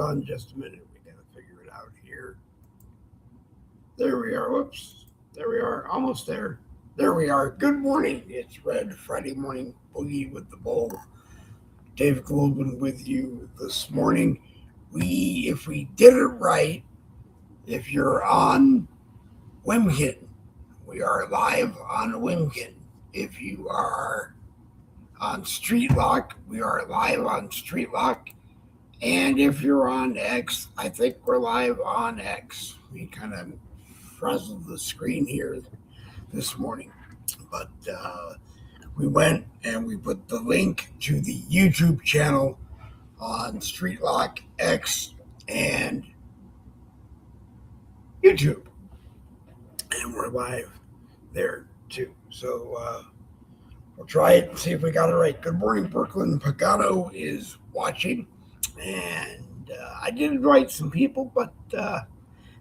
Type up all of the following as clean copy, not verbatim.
on just a minute. We got to figure it out here. There we are. Whoops. There we are. Almost there. There we are. Good morning. It's Red Friday morning boogie with the bowl. Dave Goldman with you this morning. If we did it right, if you're on Wimkin, we are live on Wimkin. If you are on Streetlock, we are live on Streetlock. And if you're on X, I think we're live on X. We kind of frazzled the screen here this morning. But we went and we put the link to the YouTube channel on Streetlock, X, and YouTube. And we're live there too. So we'll try it and see if we got it right. Good morning, Brooklyn. Pagano is watching. And I did invite some people, but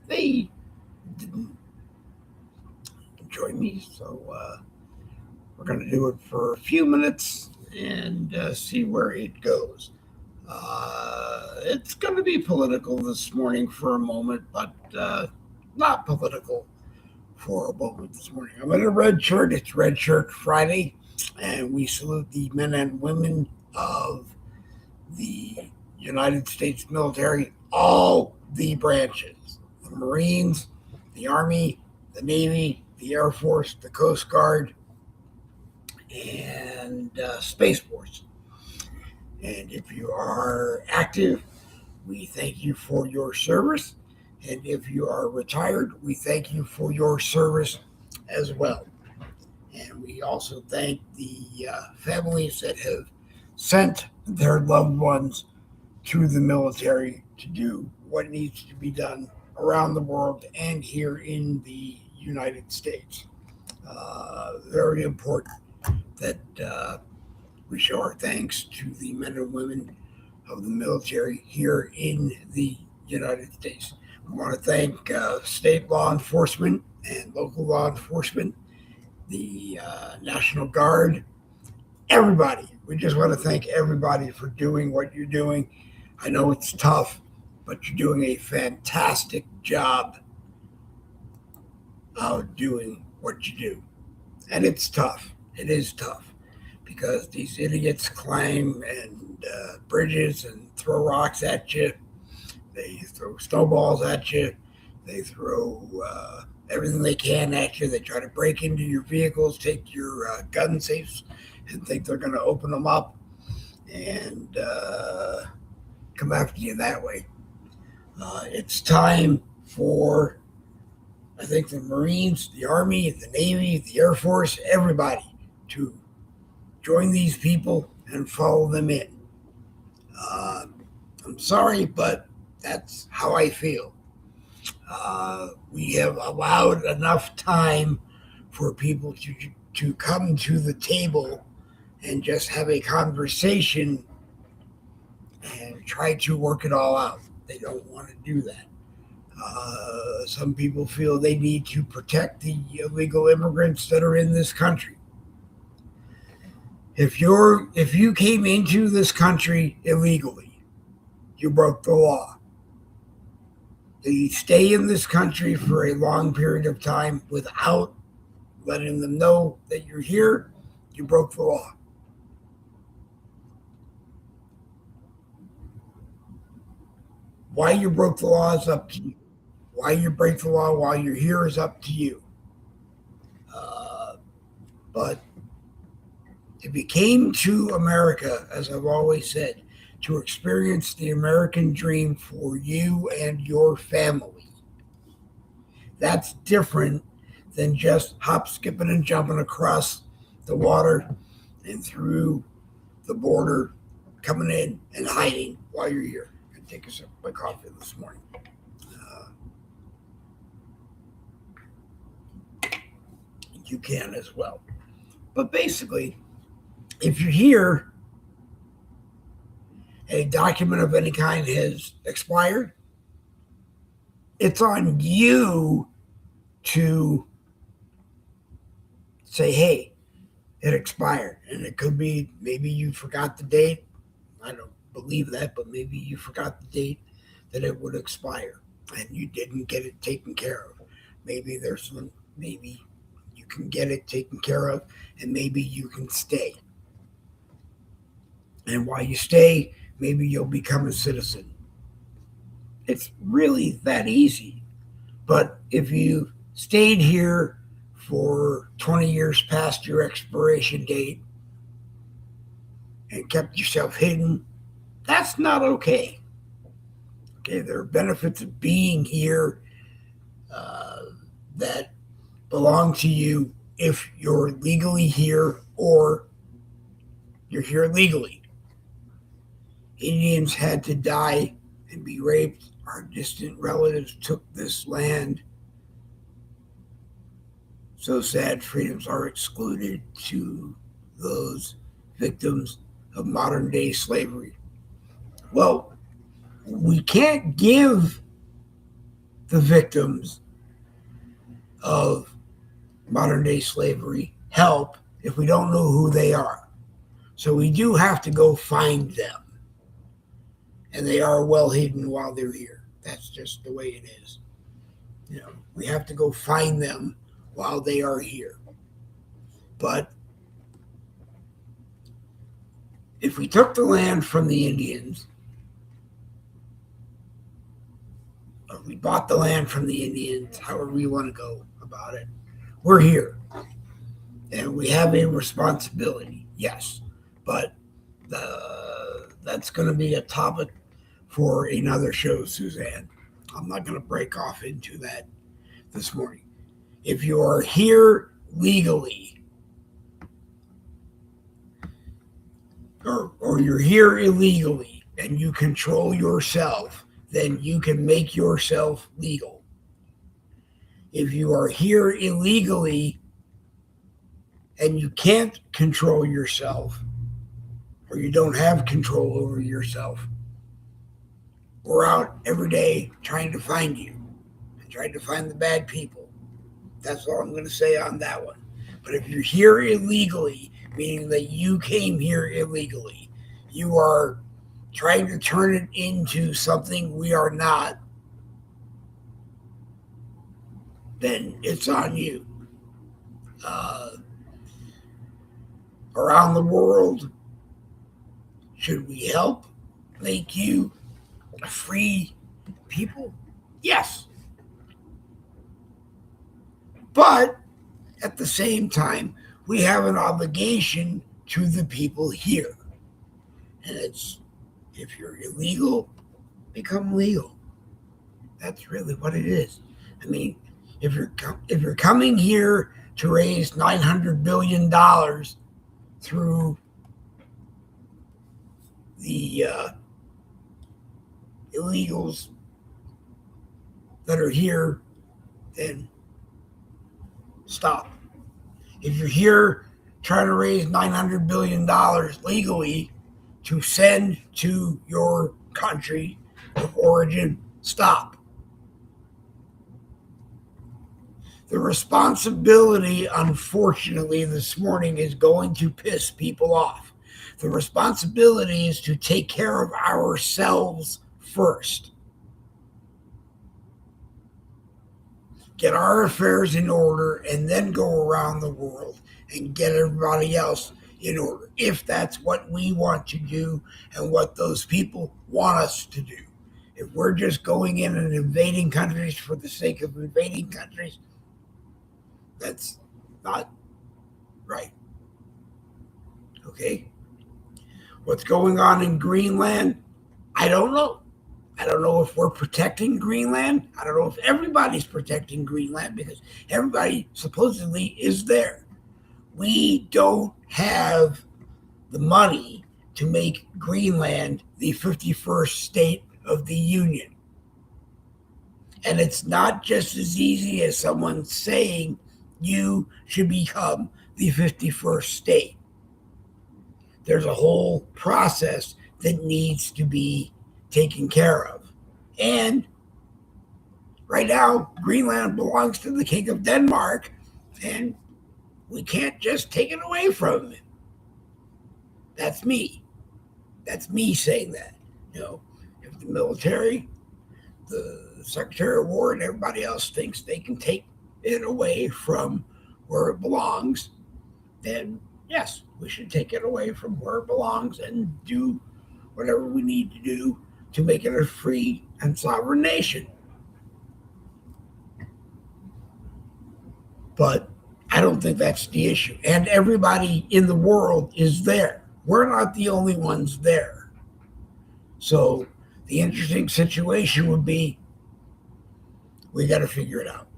they didn't join me. So we're going to do it for a few minutes and see where it goes. It's going to be political this morning for a moment, but not political for a moment this morning. I'm in a red shirt. It's Red Shirt Friday, and we salute the men and women of the United States military, all the branches, the Marines, the Army, the Navy, the Air Force, the Coast Guard, and Space Force. And if you are active, we thank you for your service. And if you are retired, we thank you for your service as well. And we also thank the families that have sent their loved ones to the military to do what needs to be done around the world and here in the United States. Very important that we show our thanks to the men and women of the military here in the United States. We want to thank state law enforcement and local law enforcement, the National Guard, everybody. We just want to thank everybody for doing what you're doing. I know it's tough, but you're doing a fantastic job of doing what you do. And it's tough. It is tough because these idiots climb and bridges and throw rocks at you. They throw snowballs at you. They throw everything they can at you. They try to break into your vehicles, take your gun safes, and think they're going to open them up and come after you that way. It's time for, I think, the Marines, the Army, the Navy, the Air Force, everybody to join these people and follow them in. I'm sorry, but that's how I feel. We have allowed enough time for people to come to the table and just have a conversation and try to work it all out. They don't want to do that. Some people feel they need to protect the illegal immigrants that are in this country. If you came into this country illegally, you broke the law. If you stay in this country for a long period of time without letting them know that you're here, you broke the law. Why you broke the law is up to you. Why you break the law while you're here is up to you. But if you came to America, as I've always said, to experience the American dream for you and your family, that's different than just hop, skipping, and jumping across the water and through the border, coming in and hiding while you're here. I take a sip of my coffee this morning. You can as well. But basically, if you're here, a document of any kind has expired, it's on you to say, hey, it expired. And it could be maybe you forgot the date. I don't believe that, but maybe you forgot the date. that it would expire and you didn't get it taken care of. Maybe you can get it taken care of and maybe you can stay. And while you stay, maybe you'll become a citizen. It's really that easy. But if you stayed here for 20 years past your expiration date and kept yourself hidden, that's not okay. Okay, there are benefits of being here uh, that belong to you if you're legally here or you're here legally. Indians had to die and be raped. Our distant relatives took this land. So sad freedoms are excluded to those victims of modern day slavery. Well, we can't give the victims of modern day slavery help if we don't know who they are. So we do have to go find them. And they are well hidden while they're here. That's just the way it is. We have to go find them while they are here. But if we took the land from the Indians, or we bought the land from the Indians, however we want to go about it, we're here. And we have a responsibility, yes. But that's going to be a topic for another show, Suzanne. I'm not going to break off into that this morning. If you are here legally, or you're here illegally, and you control yourself, then you can make yourself legal. If you are here illegally and you can't control yourself, or you don't have control over yourself, we're out every day trying to find you and trying to find the bad people. That's all I'm going to say on that one. But if you're here illegally, meaning that you came here illegally, you are trying to turn it into something we are not, then it's on you. Around the world, should we help make you free people? Yes. But at the same time, we have an obligation to the people here. And it's, if you're illegal, become legal. That's really what it is. I mean, if you're coming here to raise $900 billion through the illegals that are here, then stop. If you're here trying to raise $900 billion legally to send to your country of origin, stop. The responsibility, unfortunately, this morning is going to piss people off. The responsibility is to take care of ourselves first. Get our affairs in order and then go around the world and get everybody else in order, if that's what we want to do and what those people want us to do. If we're just going in and invading countries for the sake of invading countries, that's not right. Okay? What's going on in Greenland? I don't know. I don't know if we're protecting Greenland. I don't know if everybody's protecting Greenland because everybody supposedly is there. We don't have the money to make Greenland the 51st state of the Union. And it's not just as easy as someone saying you should become the 51st state. There's a whole process that needs to be taken care of. And right now, Greenland belongs to the King of Denmark, and we can't just take it away from him. That's me. That's me saying that. If the military the Secretary of War and everybody else thinks they can take it away from where it belongs, then yes, we should take it away from where it belongs and do whatever we need to do to make it a free and sovereign nation. But I don't think that's the issue. And everybody in the world is there. We're not the only ones there. So the interesting situation would be we got to figure it out.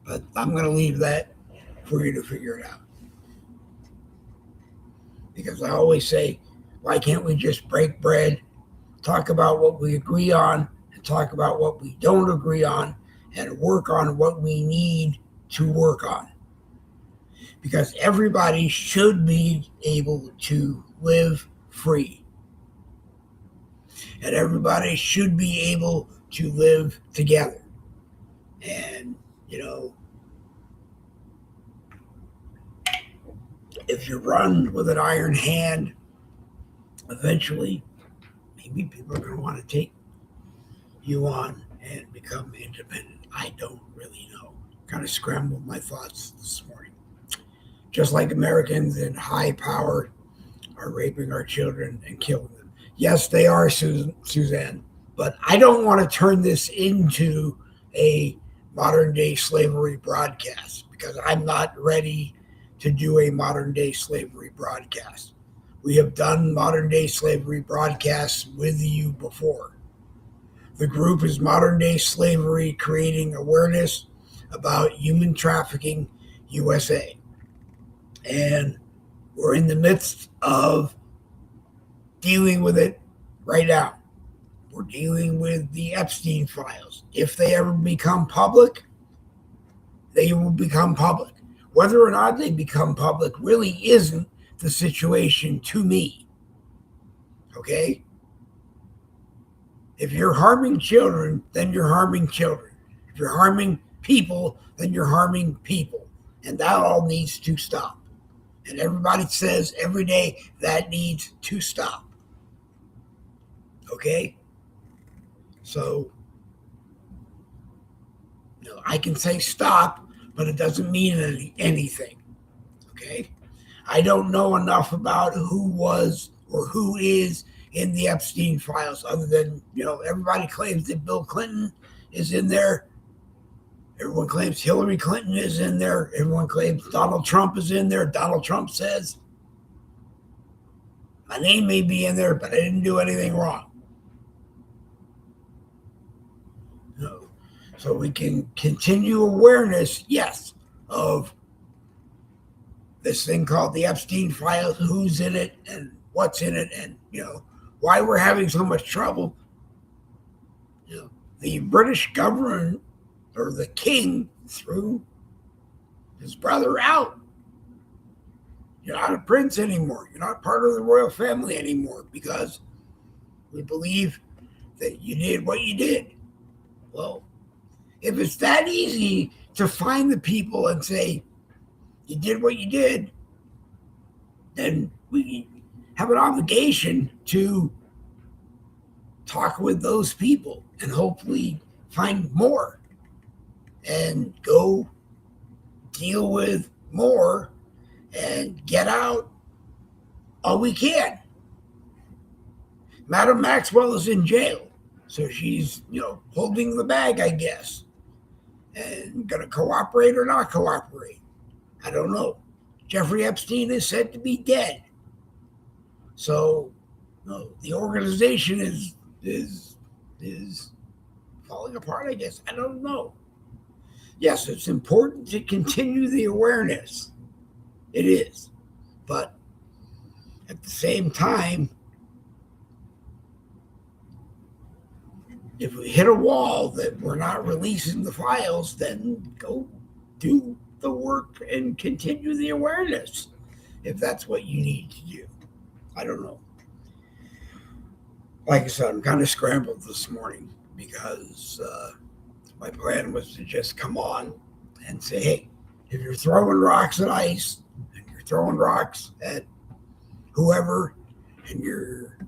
But I'm going to leave that for you to figure it out. Because I always say, why can't we just break bread, talk about what we agree on, and talk about what we don't agree on, and work on what we need to work on? Because everybody should be able to live free. And everybody should be able to live together. And, if you run with an iron hand, eventually, maybe people are going to want to take you on and become independent. I don't really know. Kind of scrambled my thoughts this morning. Just like Americans in high power are raping our children and killing them. Yes, they are, Suzanne, but I don't want to turn this into a modern day slavery broadcast because I'm not ready to do a modern day slavery broadcast. We have done modern day slavery broadcasts with you before. The group is Modern Day Slavery, Creating Awareness About Human Trafficking USA. And we're in the midst of dealing with it right now. We're dealing with the Epstein files. If they ever become public, they will become public. Whether or not they become public really isn't the situation to me. Okay? If you're harming children, then you're harming children. If you're harming people, then you're harming people. And that all needs to stop. And everybody says every day that needs to stop. Okay? So, I can say stop, but it doesn't mean anything. Okay? I don't know enough about who was or who is in the Epstein files other than, everybody claims that Bill Clinton is in there. Everyone claims Hillary Clinton is in there. Everyone claims Donald Trump is in there. Donald Trump says, my name may be in there, but I didn't do anything wrong. So we can continue awareness, yes, of this thing called the Epstein files, who's in it and what's in it, and, why we're having so much trouble. The British government or the king threw his brother out. You're not a prince anymore. You're not part of the royal family anymore because we believe that you did what you did. Well, if it's that easy to find the people and say, you did what you did, then we have an obligation to talk with those people and hopefully find more and go deal with more and get out all we can. Madam Maxwell is in jail, so she's, holding the bag, I guess, and going to cooperate or not cooperate. I don't know. Jeffrey Epstein is said to be dead. So, the organization is falling apart, I guess. I don't know. Yes, it's important to continue the awareness. It is. But at the same time, if we hit a wall that we're not releasing the files, then go do the work and continue the awareness if that's what you need to do. I don't know. Like I said, I'm kind of scrambled this morning because my plan was to just come on and say, hey, if you're throwing rocks at ICE and you're throwing rocks at whoever and you're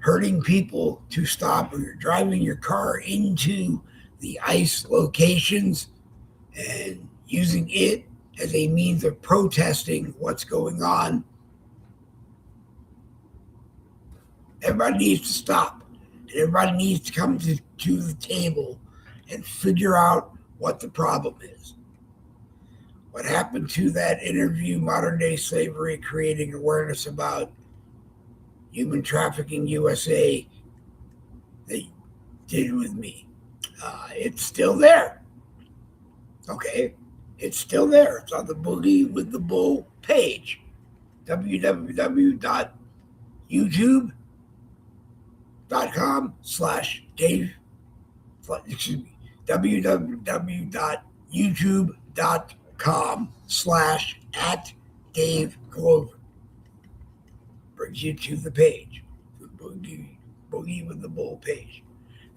hurting people to stop, or you're driving your car into the ICE locations and using it as a means of protesting what's going on, everybody needs to stop. And everybody needs to come to the table and figure out what the problem is. What happened to that interview, Modern Day Slavery, Creating Awareness About Human Trafficking USA, they did with me? It's still there. Okay? It's still there. It's on the Boogie with the Bull page. www.youtube.com/Dave. Excuse me. www.youtube.com/@Dave brings you to the page. The Boogie with the Bull page.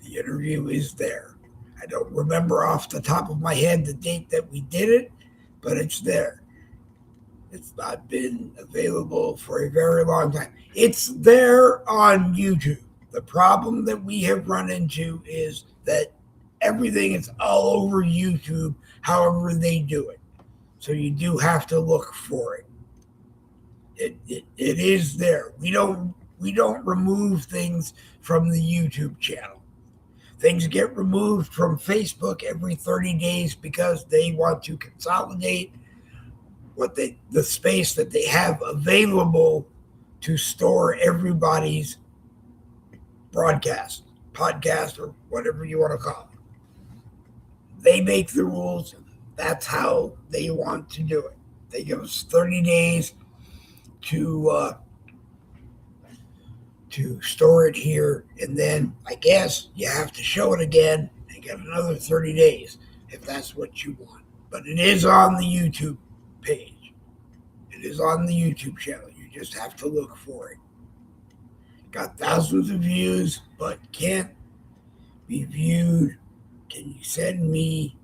The interview is there. I don't remember off the top of my head the date that we did it, but it's there. It's not been available for a very long time. It's there on YouTube. The problem that we have run into is that everything is all over YouTube, however they do it. So you do have to look for it. It is there. We don't remove things from the YouTube channel. Things get removed from Facebook every 30 days because they want to consolidate the space that they have available to store everybody's broadcast, podcast, or whatever you want to call it. They make the rules. That's how they want to do it. They give us 30 days to store it here, and then I guess you have to show it again and get another 30 days if that's what you want. But it is on the YouTube page. It is on the YouTube channel. You just have to look for it. Got thousands of views, but can't be viewed. Can you send me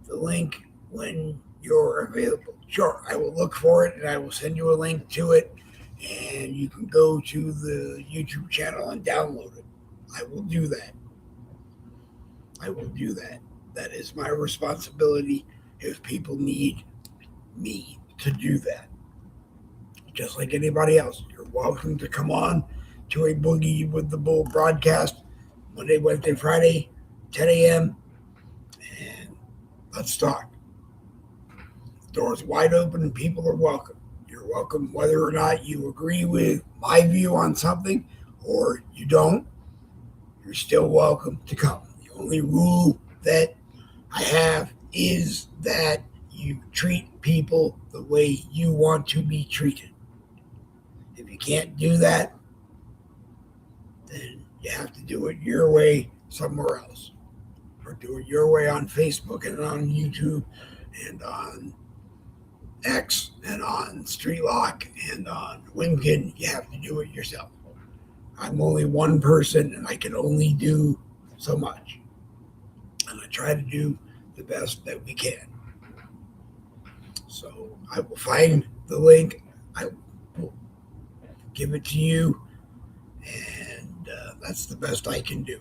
the link when you're available? Sure, I will look for it and I will send you a link to it, and you can go to the YouTube channel and download it. I will do that. I will do that. That is my responsibility if people need me to do that. Just like anybody else. You're welcome to come on to a Boogie with the Bull broadcast Monday, Wednesday, Friday, 10 a.m. and let's talk. The door's wide open and people are welcome. You're welcome whether or not you agree with my view on something or you don't. You're still welcome to come. The only rule that I have is that you treat people the way you want to be treated. If you can't do that, then you have to do it your way somewhere else. Or do it your way on Facebook and on YouTube and on X and on Streetlock and on Winkin. You have to do it yourself. I'm only one person and I can only do so much. And I try to do the best that we can. So I will find the link. I will give it to you. And that's the best I can do.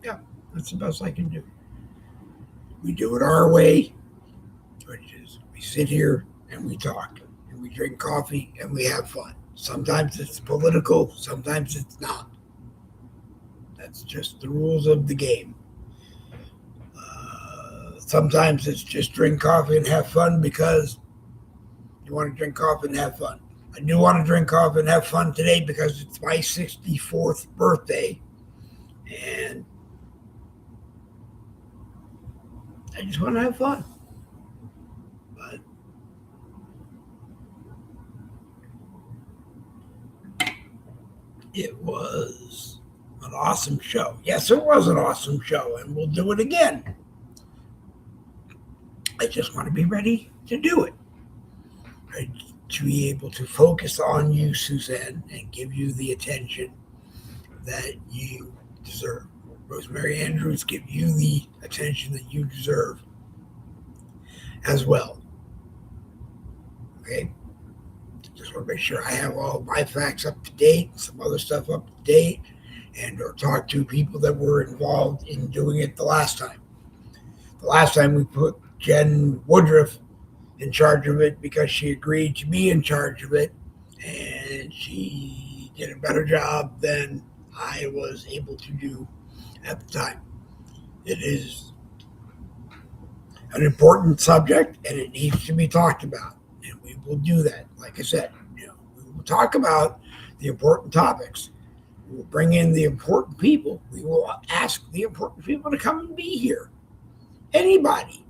Yeah, that's the best I can do. We do it our way, which is we sit here and we talk and we drink coffee and we have fun. Sometimes it's political, sometimes it's not. That's just the rules of the game. Sometimes it's just drink coffee and have fun because you want to drink coffee and have fun. I do want to drink coffee and have fun today because it's my 64th birthday. And I just want to have fun. But it was an awesome show. Yes, it was an awesome show, and we'll do it again. I just want to be ready to do it. Right? To be able to focus on you, Suzanne, and give you the attention that you deserve. Rosemary Andrews, give you the attention that you deserve as well. Okay? just want to make sure I have all my facts up to date, some other stuff up to date, and or talk to people that were involved in doing it the last time. The last time we put Jen Woodruff in charge of it because she agreed to be in charge of it, and she did a better job than I was able to do at the time. It is an important subject, and it needs to be talked about, and we will do that. Like I said, we will talk about the important topics. We will bring in the important people. We will ask the important people to come and be here. Anybody.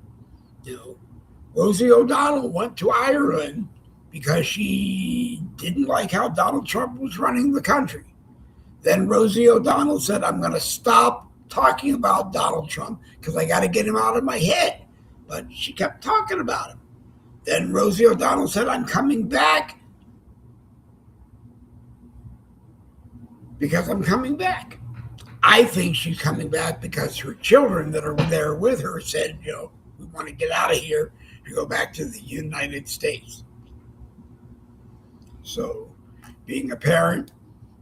Rosie O'Donnell went to Ireland because she didn't like how Donald Trump was running the country. Then Rosie O'Donnell said, I'm going to stop talking about Donald Trump because I got to get him out of my head. But she kept talking about him. Then Rosie O'Donnell said, I'm coming back because I'm coming back. I think she's coming back because her children that are there with her said, we want to get out of here and go back to the United States. So, being a parent,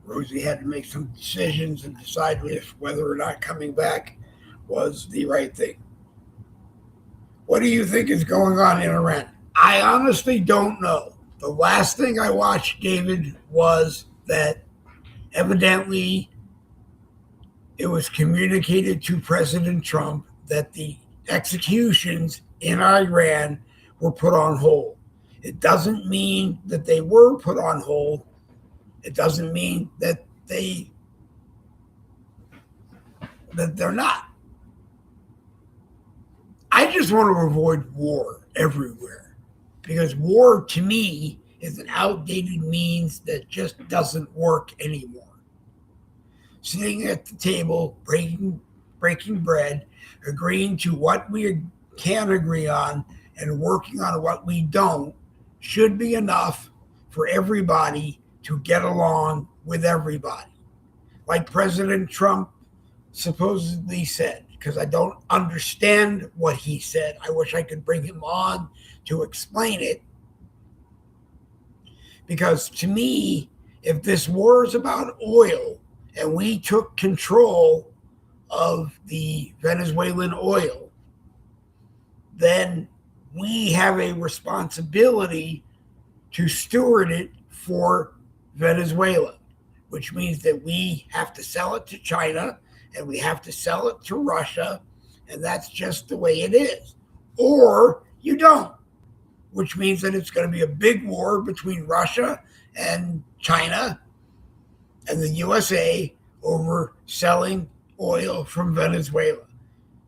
Rosie had to make some decisions and decide if whether or not coming back was the right thing. What do you think is going on in Iran? I honestly don't know. The last thing I watched, David, was that evidently it was communicated to President Trump that the executions in Iran were put on hold. It doesn't mean that they were put on hold. It doesn't mean that they're not. I just want to avoid war everywhere because war to me is an outdated means that just doesn't work anymore. Sitting at the table, breaking bread, agreeing to what we can agree on and working on what we don't should be enough for everybody to get along with everybody. Like President Trump supposedly said, because I don't understand what he said. I wish I could bring him on to explain it. Because to me, if this war is about oil and we took control of the Venezuelan oil, then we have a responsibility to steward it for Venezuela, which means that we have to sell it to China and we have to sell it to Russia, and that's just the way it is. Or you don't, which means that it's going to be a big war between Russia and China and the USA over selling oil from Venezuela.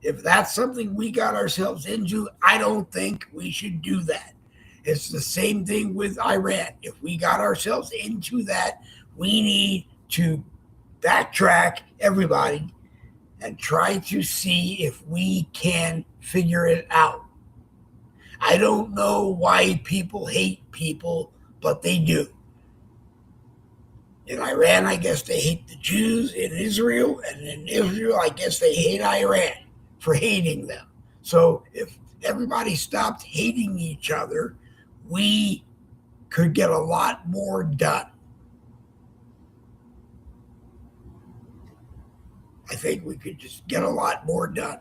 If that's something we got ourselves into, I don't think we should do that. It's the same thing with Iran. If we got ourselves into that, we need to backtrack everybody and try to see if we can figure it out. I don't know why people hate people, but they do. In Iran, I guess they hate the Jews. In Israel, and in Israel, I guess they hate Iran for hating them. So if everybody stopped hating each other, we could get a lot more done. I think we could just get a lot more done.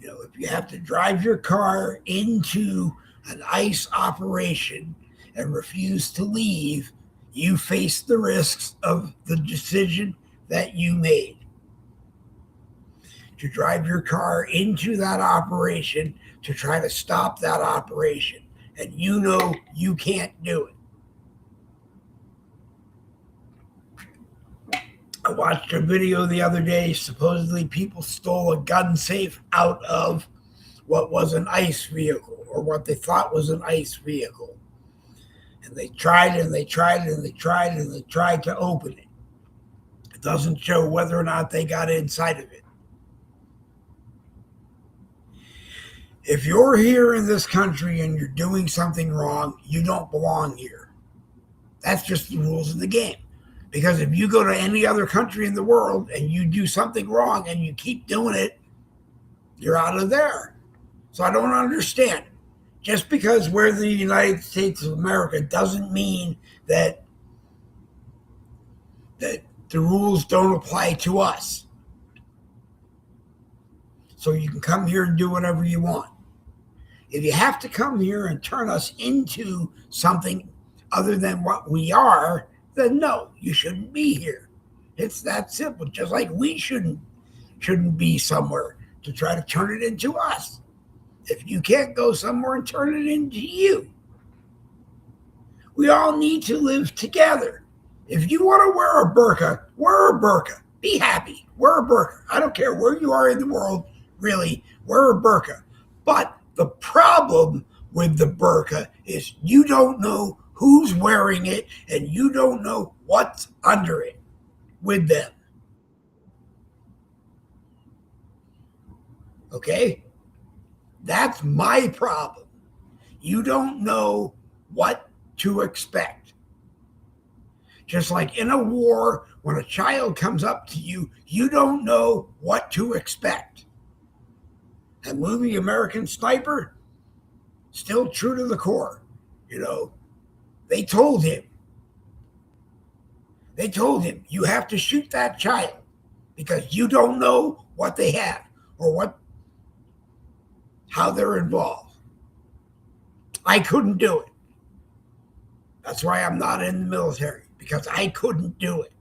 If you have to drive your car into an ICE operation and refuse to leave, you face the risks of the decision that you made. To drive your car into that operation to try to stop that operation, and you can't do it. I watched a video the other day. Supposedly people stole a gun safe out of what was an ICE vehicle, or what they thought was an ICE vehicle. And they tried and they tried and they tried and they tried to open it. It doesn't show whether or not they got inside of it. If you're here in this country and you're doing something wrong, you don't belong here. That's just the rules of the game. Because if you go to any other country in the world and you do something wrong and you keep doing it, you're out of there. So I don't understand. Just because we're the United States of America doesn't mean that the rules don't apply to us. So you can come here and do whatever you want. If you have to come here and turn us into something other than what we are, then no, you shouldn't be here. It's that simple. Just like we shouldn't be somewhere to try to turn it into us. If you can't go somewhere and turn it into you, we all need to live together. If you want to wear a burqa, wear a burqa. Be happy. Wear a burqa. I don't care where you are in the world, really, wear a burqa. But the problem with the burqa is you don't know who's wearing it and you don't know what's under it with them. Okay? That's my problem. You don't know what to expect. Just like in a war, when a child comes up to you, you don't know what to expect. That movie American Sniper, still true to the core. They told him, you have to shoot that child because you don't know what they have or how they're involved. I couldn't do it. That's why I'm not in the military, because I couldn't do it.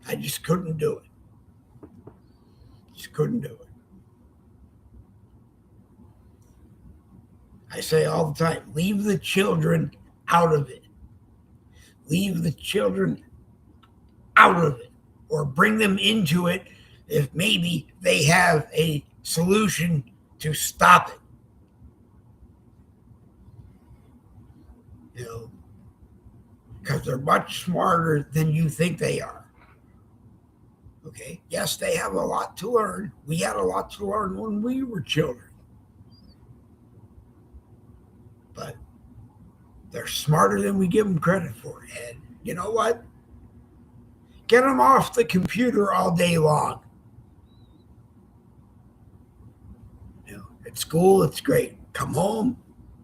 I just couldn't do it. Just couldn't do it. I say all the time, leave the children out of it. Leave the children out of it, or bring them into it if maybe they have a solution to stop it. Because they're much smarter than you think they are. Okay? Yes, they have a lot to learn. We had a lot to learn when we were children. But they're smarter than we give them credit for. And you know what? Get them off the computer all day long. At school, it's great. Come home,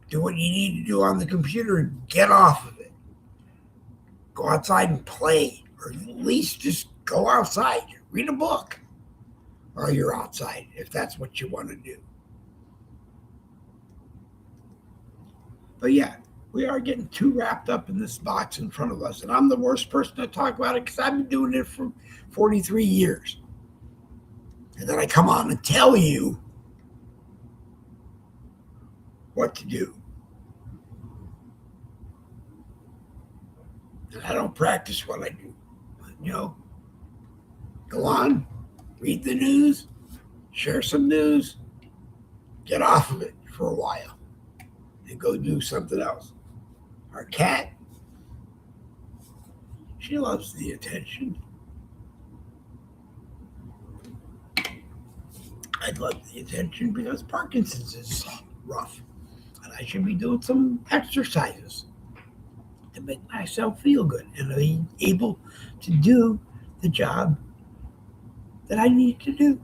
do what you need to do on the computer, and get off of it. Go outside and play, or at least just go outside. Read a book while you're outside, if that's what you want to do. But yeah, we are getting too wrapped up in this box in front of us. And I'm the worst person to talk about it because I've been doing it for 43 years. And then I come on and tell you what to do. And I don't practice what I do. But, go on, read the news, share some news, get off of it for a while, and go do something else. Our cat, she loves the attention. I love the attention because Parkinson's is rough. And I should be doing some exercises to make myself feel good and be able to do the job that I need to do.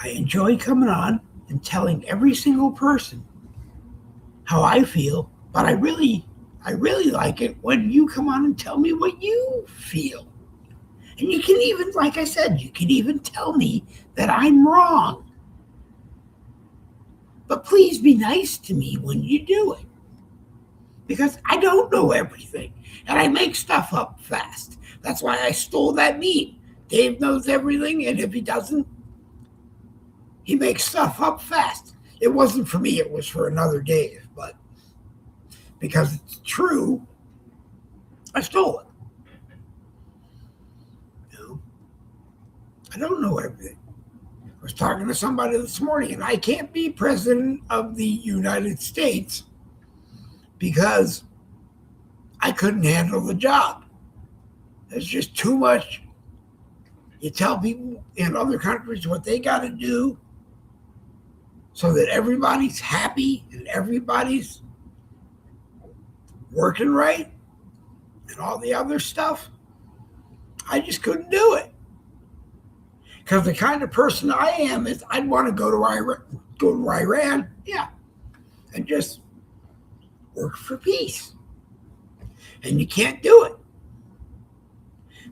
I enjoy coming on and telling every single person how I feel, but I really like it when you come on and tell me what you feel. And you can even, like I said, you can even tell me that I'm wrong. But please be nice to me when you do it. Because I don't know everything. And I make stuff up fast. That's why I stole that meme. Dave knows everything, and if he doesn't, he makes stuff up fast. It wasn't for me, it was for another Dave. But because it's true, I stole it. I don't know everything. I was talking to somebody this morning, and I can't be president of the United States because I couldn't handle the job. There's just too much. You tell people in other countries what they got to do so that everybody's happy and everybody's working right and all the other stuff. I just couldn't do it. Because the kind of person I am is I'd want to go to Iraq. go to Iran, yeah, and just work for peace. And you can't do it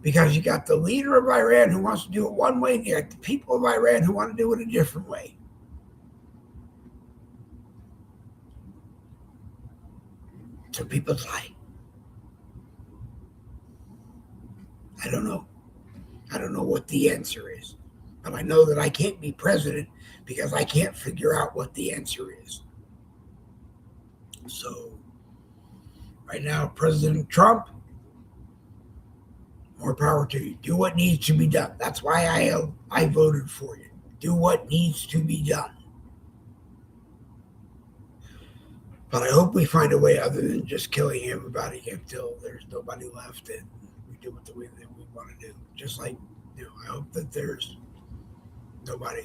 because you got the leader of Iran who wants to do it one way, and you got the people of Iran who want to do it a different way. Some people lie. I don't know. I don't know what the answer is. But I know that I can't be president because I can't figure out what the answer is. So, right now, President Trump, more power to you. Do what needs to be done. That's why I voted for you. Do what needs to be done. But I hope we find a way other than just killing everybody until there's nobody left and we do it the way that we want to do. Just like, I hope that there's nobody,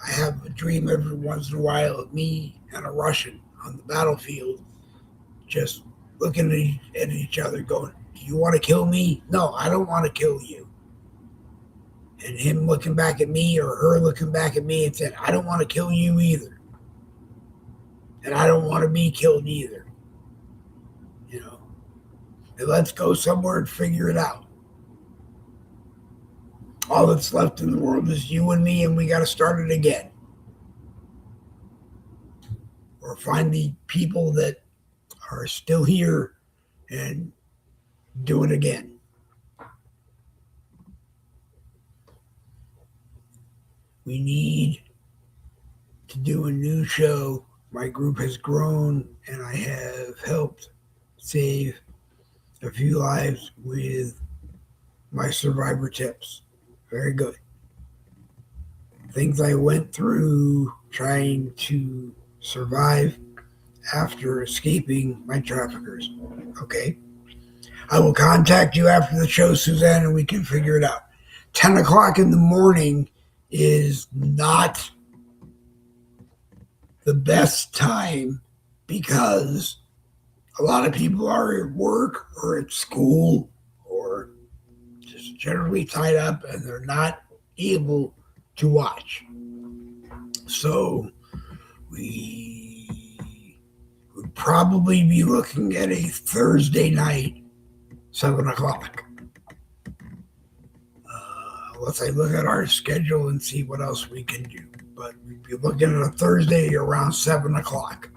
I have a dream every once in a while of me and a Russian on the battlefield just looking at each other going, do you want to kill me? No, I don't want to kill you. And him looking back at me or her looking back at me and saying, I don't want to kill you either. And I don't want to be killed either. And let's go somewhere and figure it out. All that's left in the world is you and me, and we got to start it again. Or find the people that are still here and do it again. We need to do a new show. My group has grown, and I have helped save a few lives with my survivor tips. Very good. Things I went through trying to survive after escaping my traffickers. Okay? I will contact you after the show, Suzanne, and we can figure it out. 10 o'clock in the morning is not the best time because a lot of people are at work or at school or just generally tied up and they're not able to watch. So we would probably be looking at a Thursday night, 7 o'clock. Let's look at our schedule and see what else we can do. But we'd be looking at a Thursday around 7 o'clock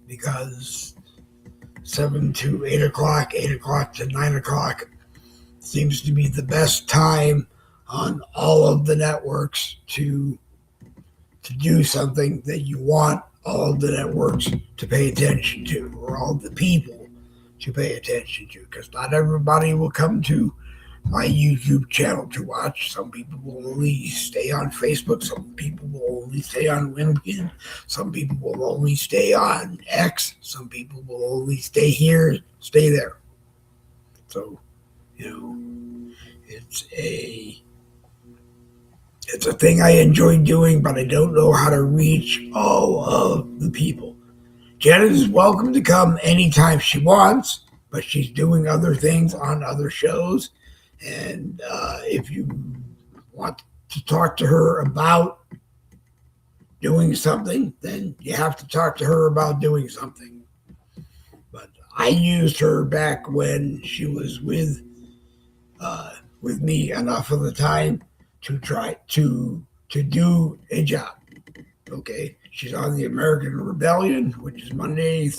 because 7 to 8 o'clock, 8 o'clock to 9 o'clock seems to be the best time on all of the networks to do something that you want all of the networks to pay attention to, or all the people to pay attention to, because not everybody will come to my YouTube channel to watch. Some people will only stay on Facebook. Some people will only stay on LinkedIn. Some people will only stay on X. Some people will only stay here, stay there. So, it's a thing I enjoy doing, but I don't know how to reach all of the people. Janet is welcome to come anytime she wants, but she's doing other things on other shows. And if you want to talk to her about doing something, then you have to talk to her about doing something. But I used her back when she was with me enough of the time to try to do a job. Okay, she's on the American Rebellion, which is Monday,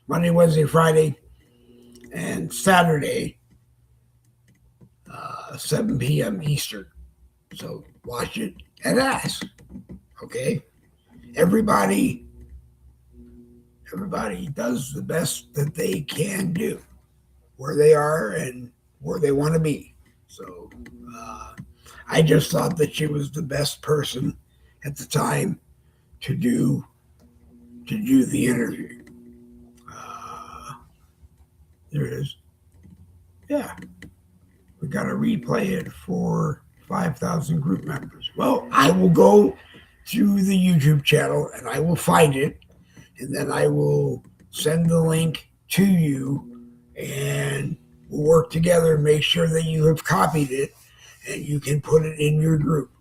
Wednesday, Friday, and Saturday. 7 p.m. Eastern. So watch it and ask. Okay? Everybody does the best that they can do where they are and where they want to be. So I just thought that she was the best person at the time to do the interview. There it is. Yeah. We got to replay it for 5,000 group members. Well, I will go to the YouTube channel and I will find it, and then I will send the link to you, and we'll work together and make sure that you have copied it and you can put it in your group.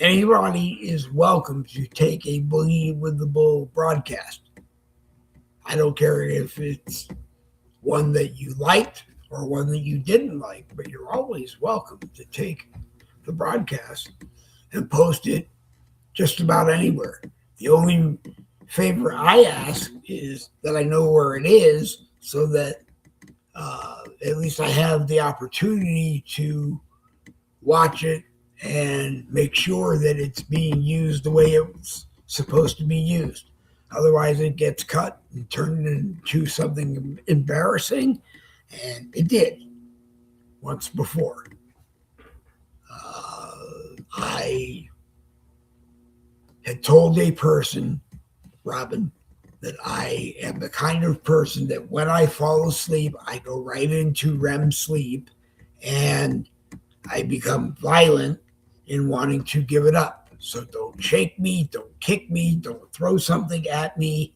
Anybody is welcome to take a Boogie with the Bull broadcast. I don't care if it's one that you liked or one that you didn't like, but you're always welcome to take the broadcast and post it just about anywhere. The only favor I ask is that I know where it is so that at least I have the opportunity to watch it and make sure that it's being used the way it's supposed to be used. Otherwise, it gets cut and turned into something embarrassing, and it did once before. I had told a person, Robin, that I am the kind of person that when I fall asleep, I go right into REM sleep and I become violent in wanting to give it up. So don't shake me, don't kick me, don't throw something at me.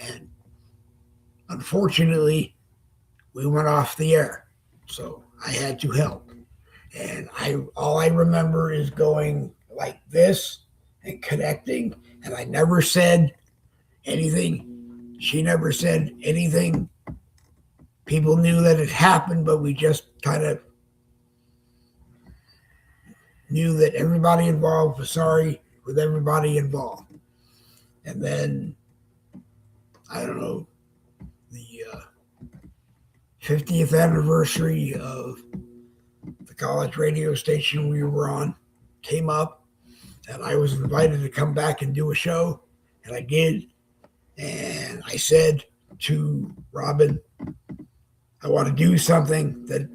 And unfortunately, we went off the air. So I had to help. And all I remember is going like this and connecting. And I never said anything. She never said anything. People knew that it happened, but we just kind of knew that everybody involved was sorry with everybody involved. And then, I don't know, the 50th anniversary of the college radio station we were on came up, and I was invited to come back and do a show, and I did. And I said to Robin, I want to do something that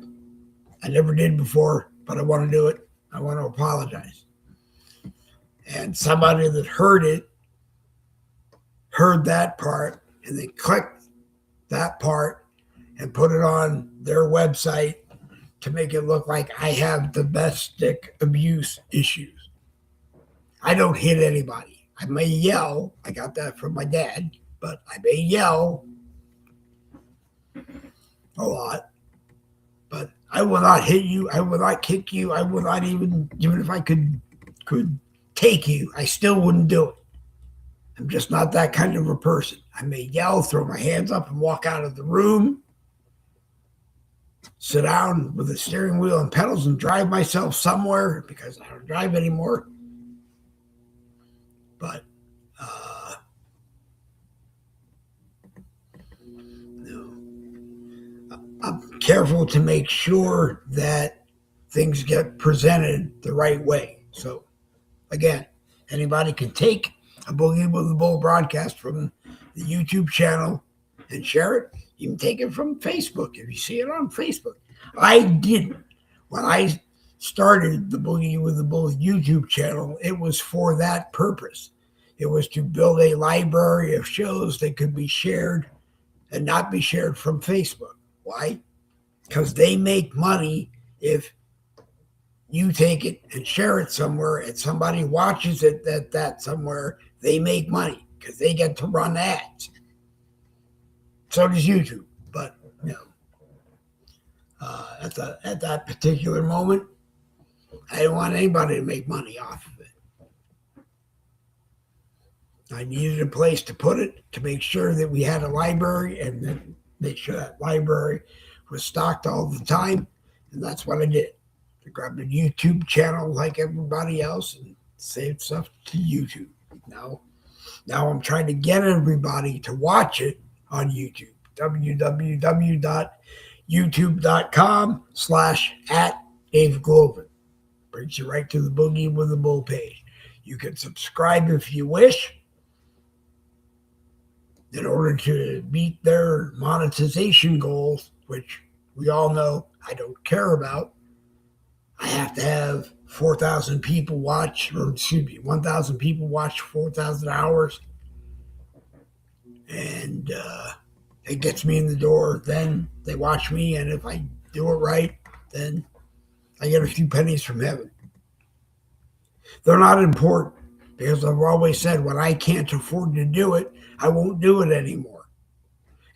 I never did before, but I want to do it. I want to apologize. And somebody that heard it heard that part and they clicked that part and put it on their website to make it look like I have domestic abuse issues. I don't hit anybody. I may yell. I got that from my dad, but I may yell a lot. But I will not hit you. I will not kick you. I will not even if I could take you, I still wouldn't do it. I'm just not that kind of a person. I may yell, throw my hands up, and walk out of the room, sit down with the steering wheel and pedals and drive myself somewhere because I don't drive anymore. But I'm careful to make sure that things get presented the right way. So, again, anybody can take a Boogie with the Bull broadcast from the YouTube channel and share it. You can take it from Facebook if you see it on Facebook. I didn't. When I started the Boogie with the Bull YouTube channel, it was for that purpose. It was to build a library of shows that could be shared and not be shared from Facebook. Why? Because they make money if you take it and share it somewhere and somebody watches it that somewhere, they make money because they get to run ads. So does YouTube. But, at that particular moment, I didn't want anybody to make money off of it. I needed a place to put it to make sure that we had a library and that make sure that library was stocked all the time. And that's what I did. I grabbed a YouTube channel like everybody else and saved stuff to YouTube. Now I'm trying to get everybody to watch it on YouTube. www.youtube.com/@DaveGlover. Brings you right to the Boogie with the Bull page. You can subscribe if you wish. In order to meet their monetization goals, which we all know I don't care about, I have to have 4,000 people watch, 1,000 people watch 4,000 hours. And it gets me in the door. Then they watch me, and if I do it right, then I get a few pennies from heaven. They're not important because I've always said when I can't afford to do it, I won't do it anymore.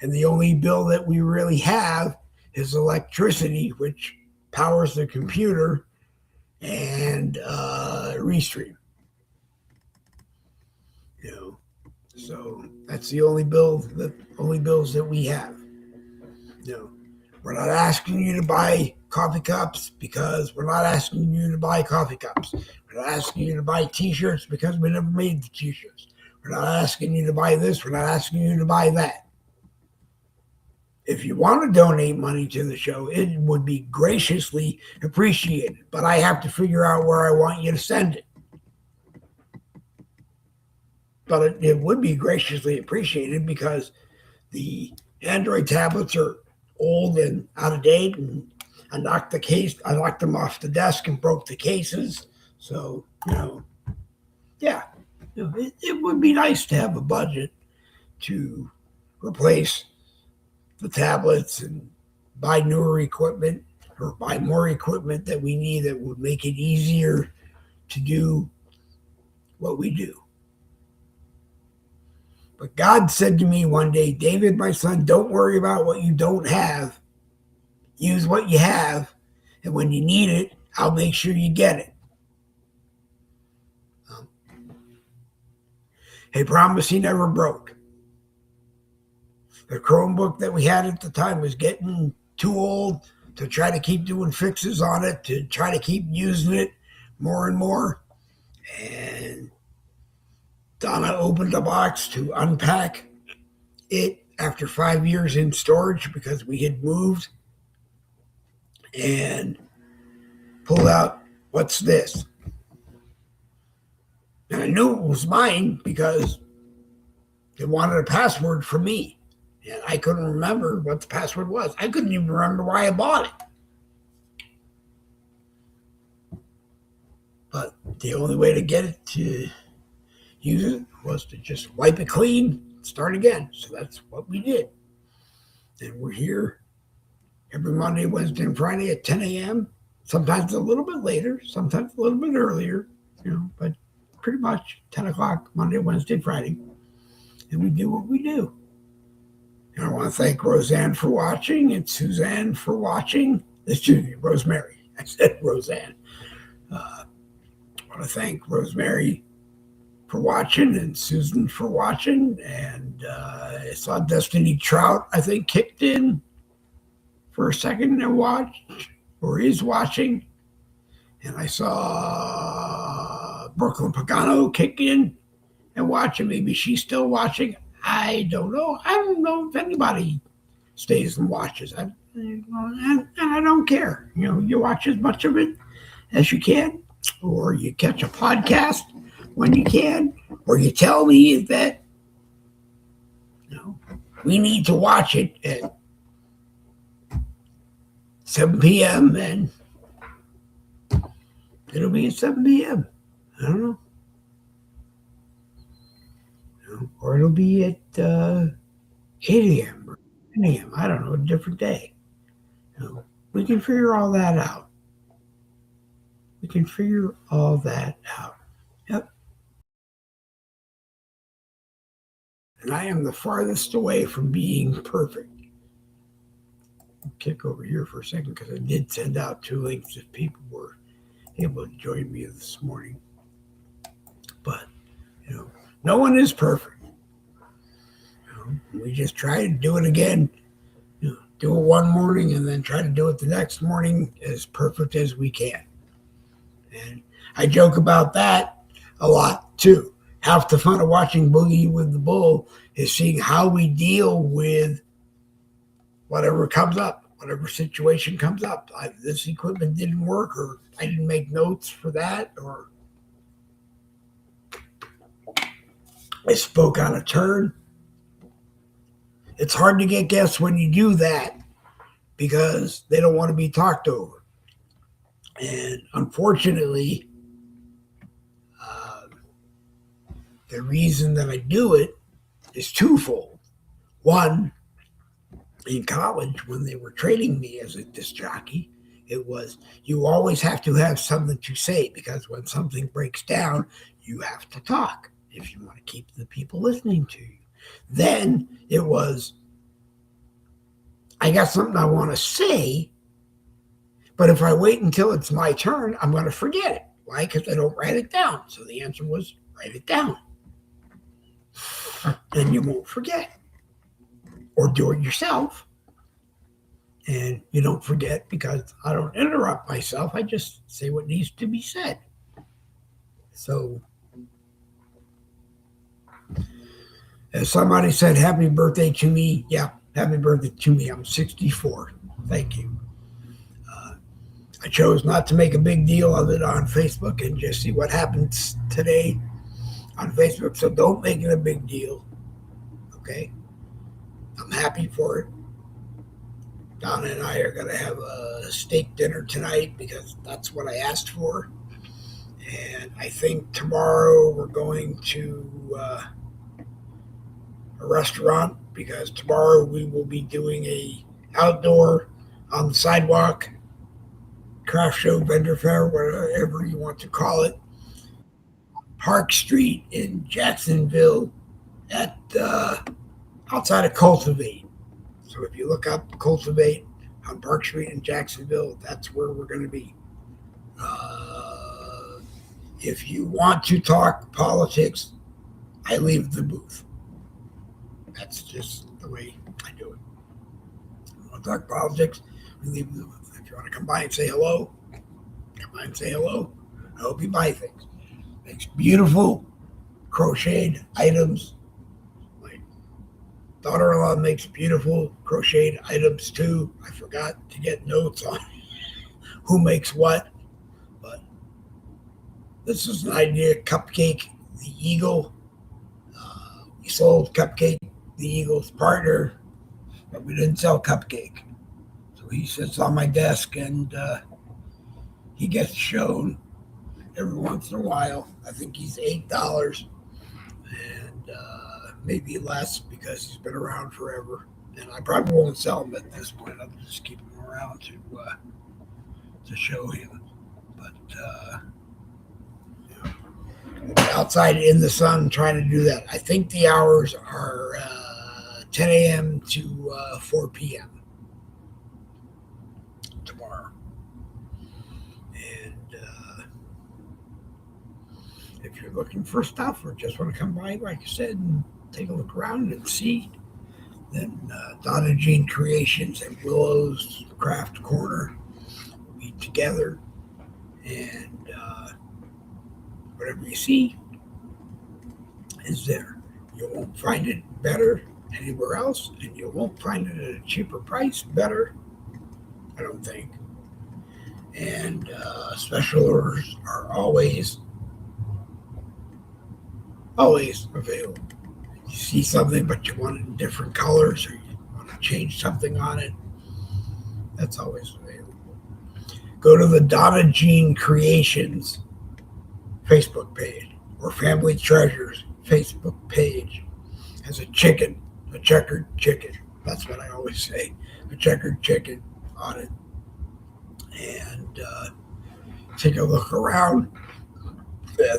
And the only bill that we really have is electricity, which powers the computer. and Restream. So that's the only bills that we have. We're not asking you to buy coffee cups because we're not asking you to buy coffee cups. We're not asking you to buy T-shirts because we never made the T-shirts. We're not asking you to buy this. We're not asking you to buy that. If you want to donate money to the show, it would be graciously appreciated. But I have to figure out where I want you to send it. But it would be graciously appreciated because the Android tablets are old and out of date, and I knocked them off the desk and broke the cases. So, it would be nice to have a budget to replace the tablets and buy newer equipment or buy more equipment that we need that would make it easier to do what we do. But God said to me one day, David, my son, don't worry about what you don't have. Use what you have, and when you need it, I'll make sure you get it. He promised he never broke. The Chromebook that we had at the time was getting too old to try to keep doing fixes on it, to try to keep using it more and more. And Donna opened the box to unpack it after 5 years in storage because we had moved, and pulled out, what's this? And I knew it was mine because it wanted a password for me. And I couldn't remember what the password was. I couldn't even remember why I bought it. But the only way to get it to use it was to just wipe it clean, start again. So that's what we did. And we're here every Monday, Wednesday, and Friday at 10 a.m. Sometimes a little bit later, sometimes a little bit earlier, but pretty much 10 o'clock Monday, Wednesday, Friday. And we do what we do. And I want to thank Roseanne for watching and Suzanne for watching. Excuse me, Rosemary. I said Roseanne. I want to thank Rosemary for watching and Susan for watching. And I saw Destiny Trout, I think, kicked in for a second and watched, or is watching. And I saw Brooklyn Pagano kick in and watch, and maybe she's still watching. I don't know. I don't know if anybody stays and watches. And I don't care. You watch as much of it as you can, or you catch a podcast when you can, or you tell me that we need to watch it at 7 p.m. and it'll be at 7 p.m. I don't know. Or it'll be at 8 a.m. or 10 a.m. I don't know, a different day. We can figure all that out. Yep. And I am the farthest away from being perfect. I'll kick over here for a second because I did send out 2 links if people were able to join me this morning. But, no one is perfect. We just try to do it again. Do it one morning and then try to do it the next morning as perfect as we can. And I joke about that a lot too. Half the fun of watching Boogie with the Bull is seeing how we deal with whatever comes up, whatever situation comes up. This equipment didn't work, or I didn't make notes for that, or I spoke on a turn. It's hard to get guests when you do that because they don't want to be talked over. And unfortunately, the reason that I do it is twofold. One, in college, when they were training me as a disc jockey, it was you always have to have something to say because when something breaks down, you have to talk if you want to keep the people listening to you. Then it was, I got something I want to say, But if I wait until it's my turn, I'm going to forget it. Why? Because I don't write it down. So the answer was write it down. And you won't forget. Or do it yourself. And you don't forget because I don't interrupt myself. I just say what needs to be said. So, as somebody said, happy birthday to me. Yeah, happy birthday to me. I'm 64. Thank you. I chose not to make a big deal of it on Facebook and just see what happens today on Facebook. So don't make it a big deal. Okay? I'm happy for it. Donna and I are going to have a steak dinner tonight because that's what I asked for. And I think tomorrow we're going to a restaurant because tomorrow we will be doing a outdoor on the sidewalk craft show, vendor fair, whatever you want to call it, Park Street in Jacksonville at outside of Cultivate. So if you look up Cultivate on Park Street in Jacksonville, that's where we're going to be. If you want to talk politics, I leave the booth. That's just the way I do it. If you want to talk politics, I leave the booth. If you want to come by and say hello, come by and say hello. I hope you buy things. Makes beautiful crocheted items. My daughter-in-law makes beautiful crocheted items too. I forgot to get notes on who makes what, but this is an idea. Cupcake the Eagle. We sold Cupcake the Eagle's partner, but we didn't sell Cupcake. So he sits on my desk and he gets shown every once in a while. I think he's $8 and maybe less because he's been around forever. And I probably won't sell him at this point. I'll just keep him around to show him. But outside in the sun trying to do that. I think the hours are 10 a.m. to 4 p.m. tomorrow. And if you're looking for stuff or just want to come by, like I said, and take a look around and see, then Donna Jean Creations and Willow's Craft Corner will be together. And whatever you see is there. You won't find it better anywhere else, and you won't find it at a cheaper price better, I don't think. And special orders are always available. You see something, but you want it in different colors, or you want to change something on it, that's always available. Go to the Donna Jean Creations Facebook page or Family Treasures Facebook page. Has a chicken, a checkered chicken. That's what I always say, a checkered chicken on it. And take a look around.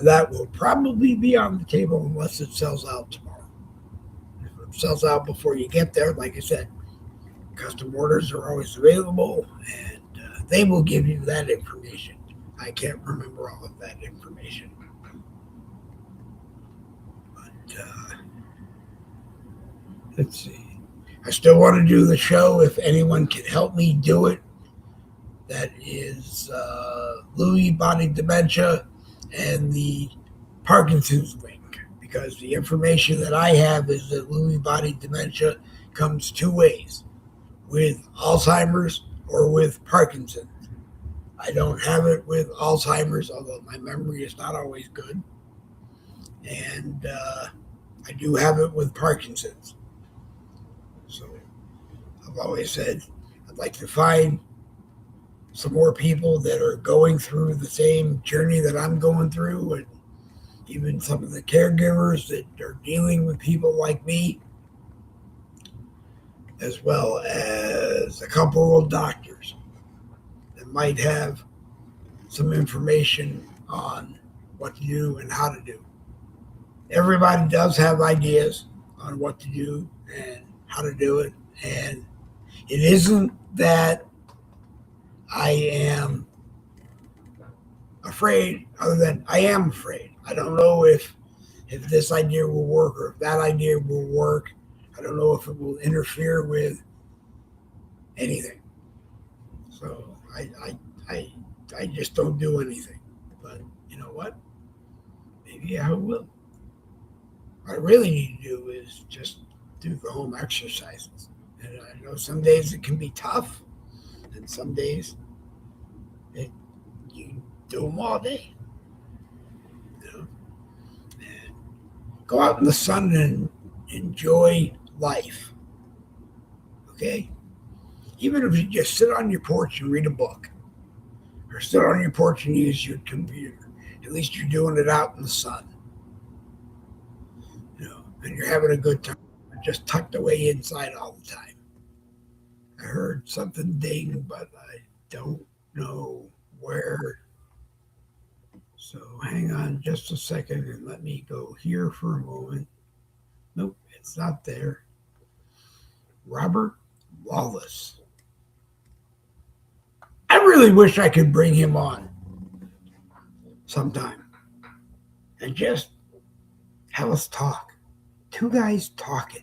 That will probably be on the table unless it sells out tomorrow. If it sells out before you get there, like I said, custom orders are always available, and they will give you that information. I can't remember all of that information. But let's see. I still want to do the show if anyone can help me do it. That is Lewy body dementia and the Parkinson's link, because the information that I have is that Lewy body dementia comes two ways, with Alzheimer's or with Parkinson's. I don't have it with Alzheimer's, although my memory is not always good. And I do have it with Parkinson's. So I've always said I'd like to find some more people that are going through the same journey that I'm going through, and even some of the caregivers that are dealing with people like me, as well as a couple of doctors that might have some information on what to do and how to do. Everybody does have ideas on what to do and how to do it, and it isn't that I am afraid, other than I am afraid. I don't know if this idea will work or if that idea will work. I don't know if it will interfere with anything. So I, I just don't do anything. But you know what? Maybe I will. What I really need to do is just do the home exercises. And I know some days it can be tough, and some days it, you do them all day. You know? And go out in the sun and enjoy life. Okay? Even if you just sit on your porch and read a book, or sit on your porch and use your computer, at least you're doing it out in the sun. And you're having a good time. Just tucked away inside all the time. I heard something ding, but I don't know where. So hang on just a second and let me go here for a moment. Nope, it's not there. Robert Wallace. I really wish I could bring him on sometime and just have us talk. Two guys talking.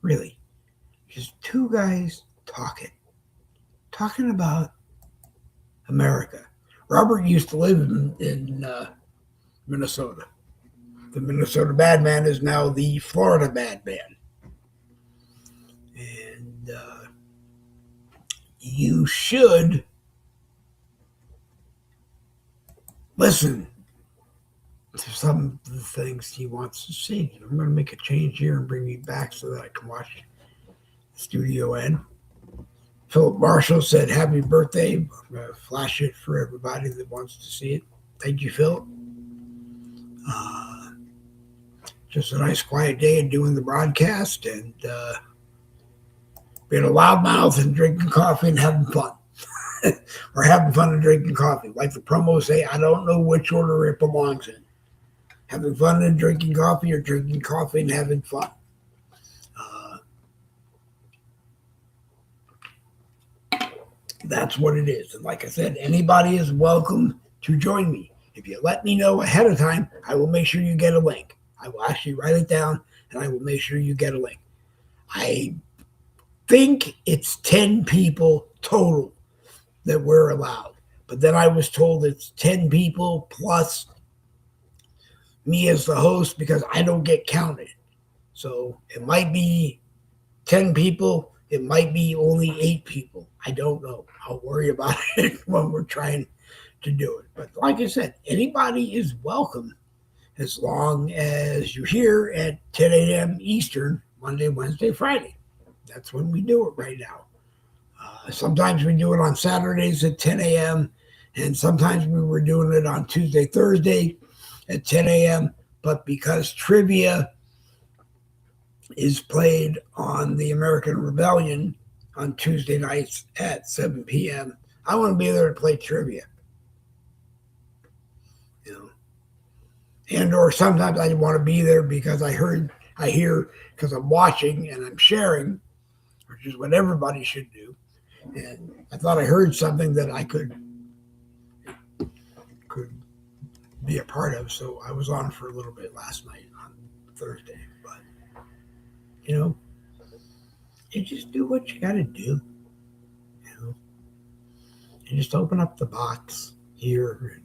Really. Just two guys talking. Talking about America. Robert used to live in Minnesota. The Minnesota Bad Man is now the Florida Bad Man. And you should listen to some of the things he wants to see. I'm going to make a change here and bring me back so that I can watch the studio end. Philip Marshall said, "Happy birthday." I'm going to flash it for everybody that wants to see it. Thank you, Philip. Just a nice quiet day and doing the broadcast and being a loudmouth and drinking coffee and having fun. Or having fun and drinking coffee. Like the promos say, I don't know which order it belongs in. Having fun and drinking coffee or drinking coffee and having fun. That's what it is. And like I said, anybody is welcome to join me. If you let me know ahead of time, I will make sure you get a link. I will actually write it down and I will make sure you get a link. I think it's 10 people total that we're allowed. But then I was told it's 10 people plus me as the host because I don't get counted. So it might be 10 people. It might be only 8 people. I don't know. I'll worry about it when we're trying to do it. But like I said, anybody is welcome as long as you're here at 10 a.m. Eastern, Monday, Wednesday, Friday. That's when we do it right now. Sometimes we do it on Saturdays at 10 a.m. And sometimes we were doing it on Tuesday, Thursday at 10 a.m. But because trivia is played on the American Rebellion on Tuesday nights at 7 p.m., I want to be there to play trivia. You know, and or sometimes I want to be there because I hear because I'm watching and I'm sharing, which is what everybody should do. And I thought I heard something that I could be a part of, so I was on for a little bit last night on Thursday. But you just do what you got to do. You just open up the box here and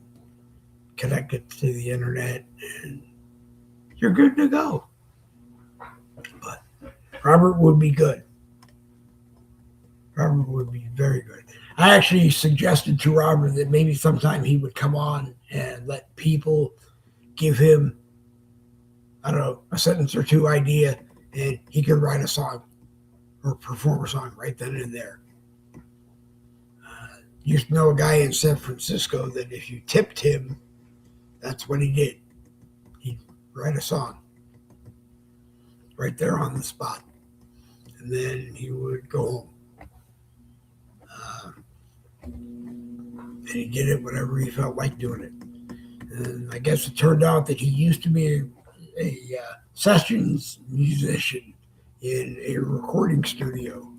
connect it to the internet, and you're good to go. But Robert would be good. Robert would be very good. I actually suggested to Robert that maybe sometime he would come on and let people give him, I don't know, a sentence or two idea, and he could write a song or perform a song right then and there. Used to know a guy in San Francisco that if you tipped him, that's what he did. He'd write a song right there on the spot, and then he would go home. And he did it whenever he felt like doing it. And I guess it turned out that he used to be a sessions musician in a recording studio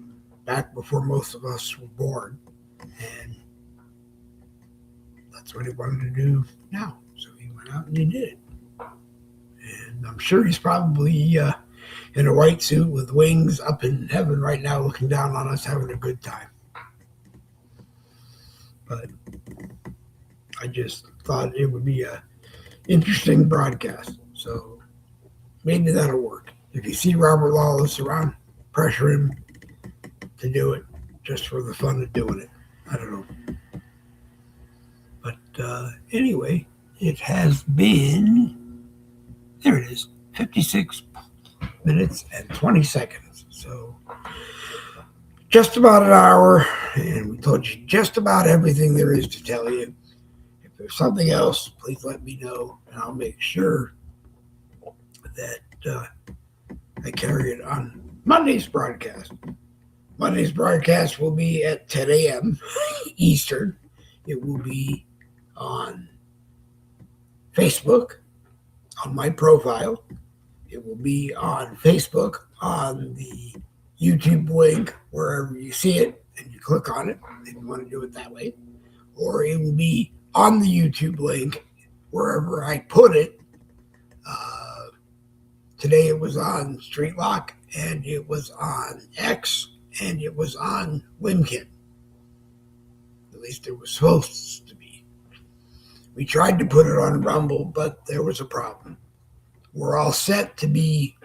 back before most of us were born. And that's what he wanted to do now. So he went out and he did it. And I'm sure he's probably in a white suit with wings up in heaven right now looking down on us having a good time. But I just thought it would be a interesting broadcast. So maybe that'll work. If you see Robert Lawless around, pressure him to do it just for the fun of doing it. I don't know. But anyway, it has been, there it is, 56 minutes and 20 seconds. So just about an hour, and we told you just about everything there is to tell you. If there's something else, please let me know, and I'll make sure that I carry it on Monday's broadcast. Monday's broadcast will be at 10 a.m. Eastern. It will be on Facebook, on my profile. It will be on Facebook, on the YouTube link, wherever you see it, and you click on it if you want to do it that way. Or it will be on the YouTube link, wherever I put it. Today it was on Street Lock, and it was on X, and it was on Wimkin. At least it was supposed to be. We tried to put it on Rumble, but there was a problem. We're all set to be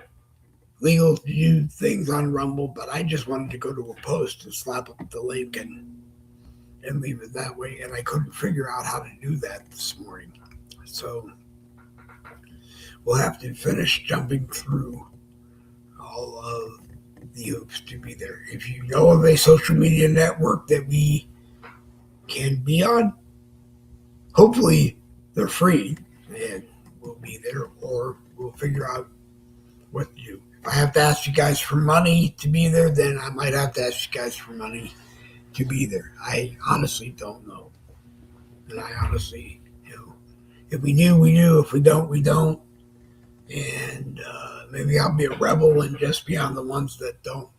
legal to do things on Rumble, but I just wanted to go to a post and slap up the link and leave it that way, and I couldn't figure out how to do that this morning. So we'll have to finish jumping through all of the hoops to be there. If you know of a social media network that we can be on, hopefully they're free and we'll be there, or we'll figure out what to do. If I have to ask you guys for money to be there, then I might have to ask you guys for money to be there. I honestly don't know. And I honestly, if we knew, we knew. If we don't, we don't. And maybe I'll be a rebel and just be on the ones that don't.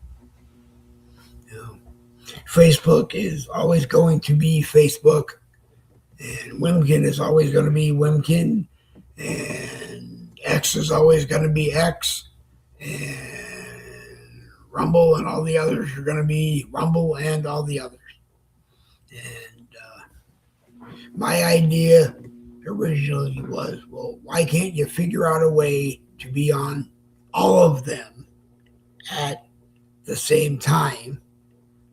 Facebook is always going to be Facebook, and Wimkin is always going to be Wimkin, and X is always going to be X, and Rumble and all the others are going to be Rumble and all the others. And my idea originally was, well, why can't you figure out a way to be on all of them at the same time,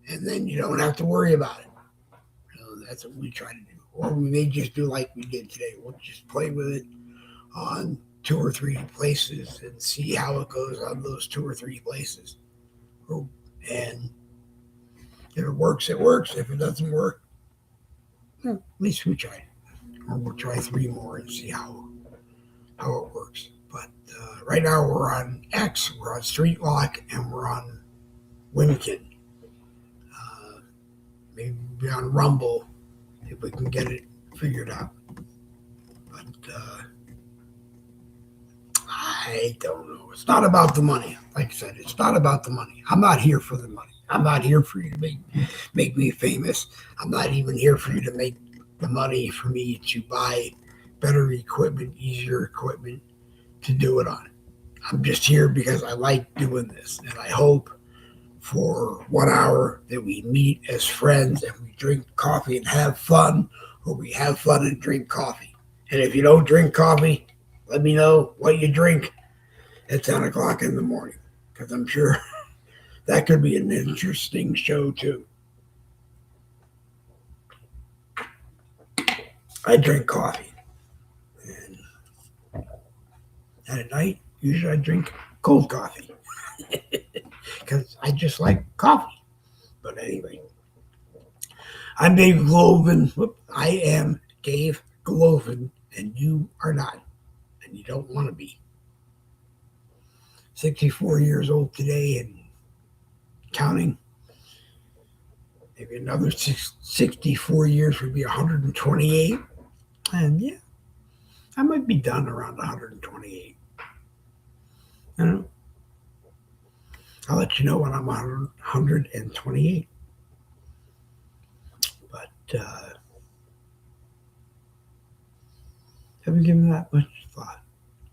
and then you don't have to worry about it? That's what we try to do. Or we may just do like we did today. We'll just play with it on 2 or 3 places and see how it goes on those 2 or 3 places. And if it works, it works. If it doesn't work, well, at least we tried. Or we'll try 3 more and see how it works. But right now we're on X, we're on Street Lock, and we're on Wimkin. Maybe we'll be on Rumble if we can get it figured out. But I don't know. It's not about the money. Like I said, it's not about the money. I'm not here for the money. I'm not here for you to make me famous. I'm not even here for you to make the money for me to buy better equipment, easier equipment to do it on. I'm just here because I like doing this, and I hope for 1 hour that we meet as friends and we drink coffee and have fun, or we have fun and drink coffee. And if you don't drink coffee, let me know what you drink at 10 o'clock in the morning, because I'm sure that could be an interesting show too. I drink coffee. And at night, usually I drink cold coffee because I just like coffee. But anyway, I'm Dave Glovin. I am Dave Glovin, and you are not, and you don't want to be. 64 years old today and counting. Maybe another 64 years would be 128. And yeah, I might be done around 128. I don't know. I'll let you know when I'm 128. But haven't given that much thought.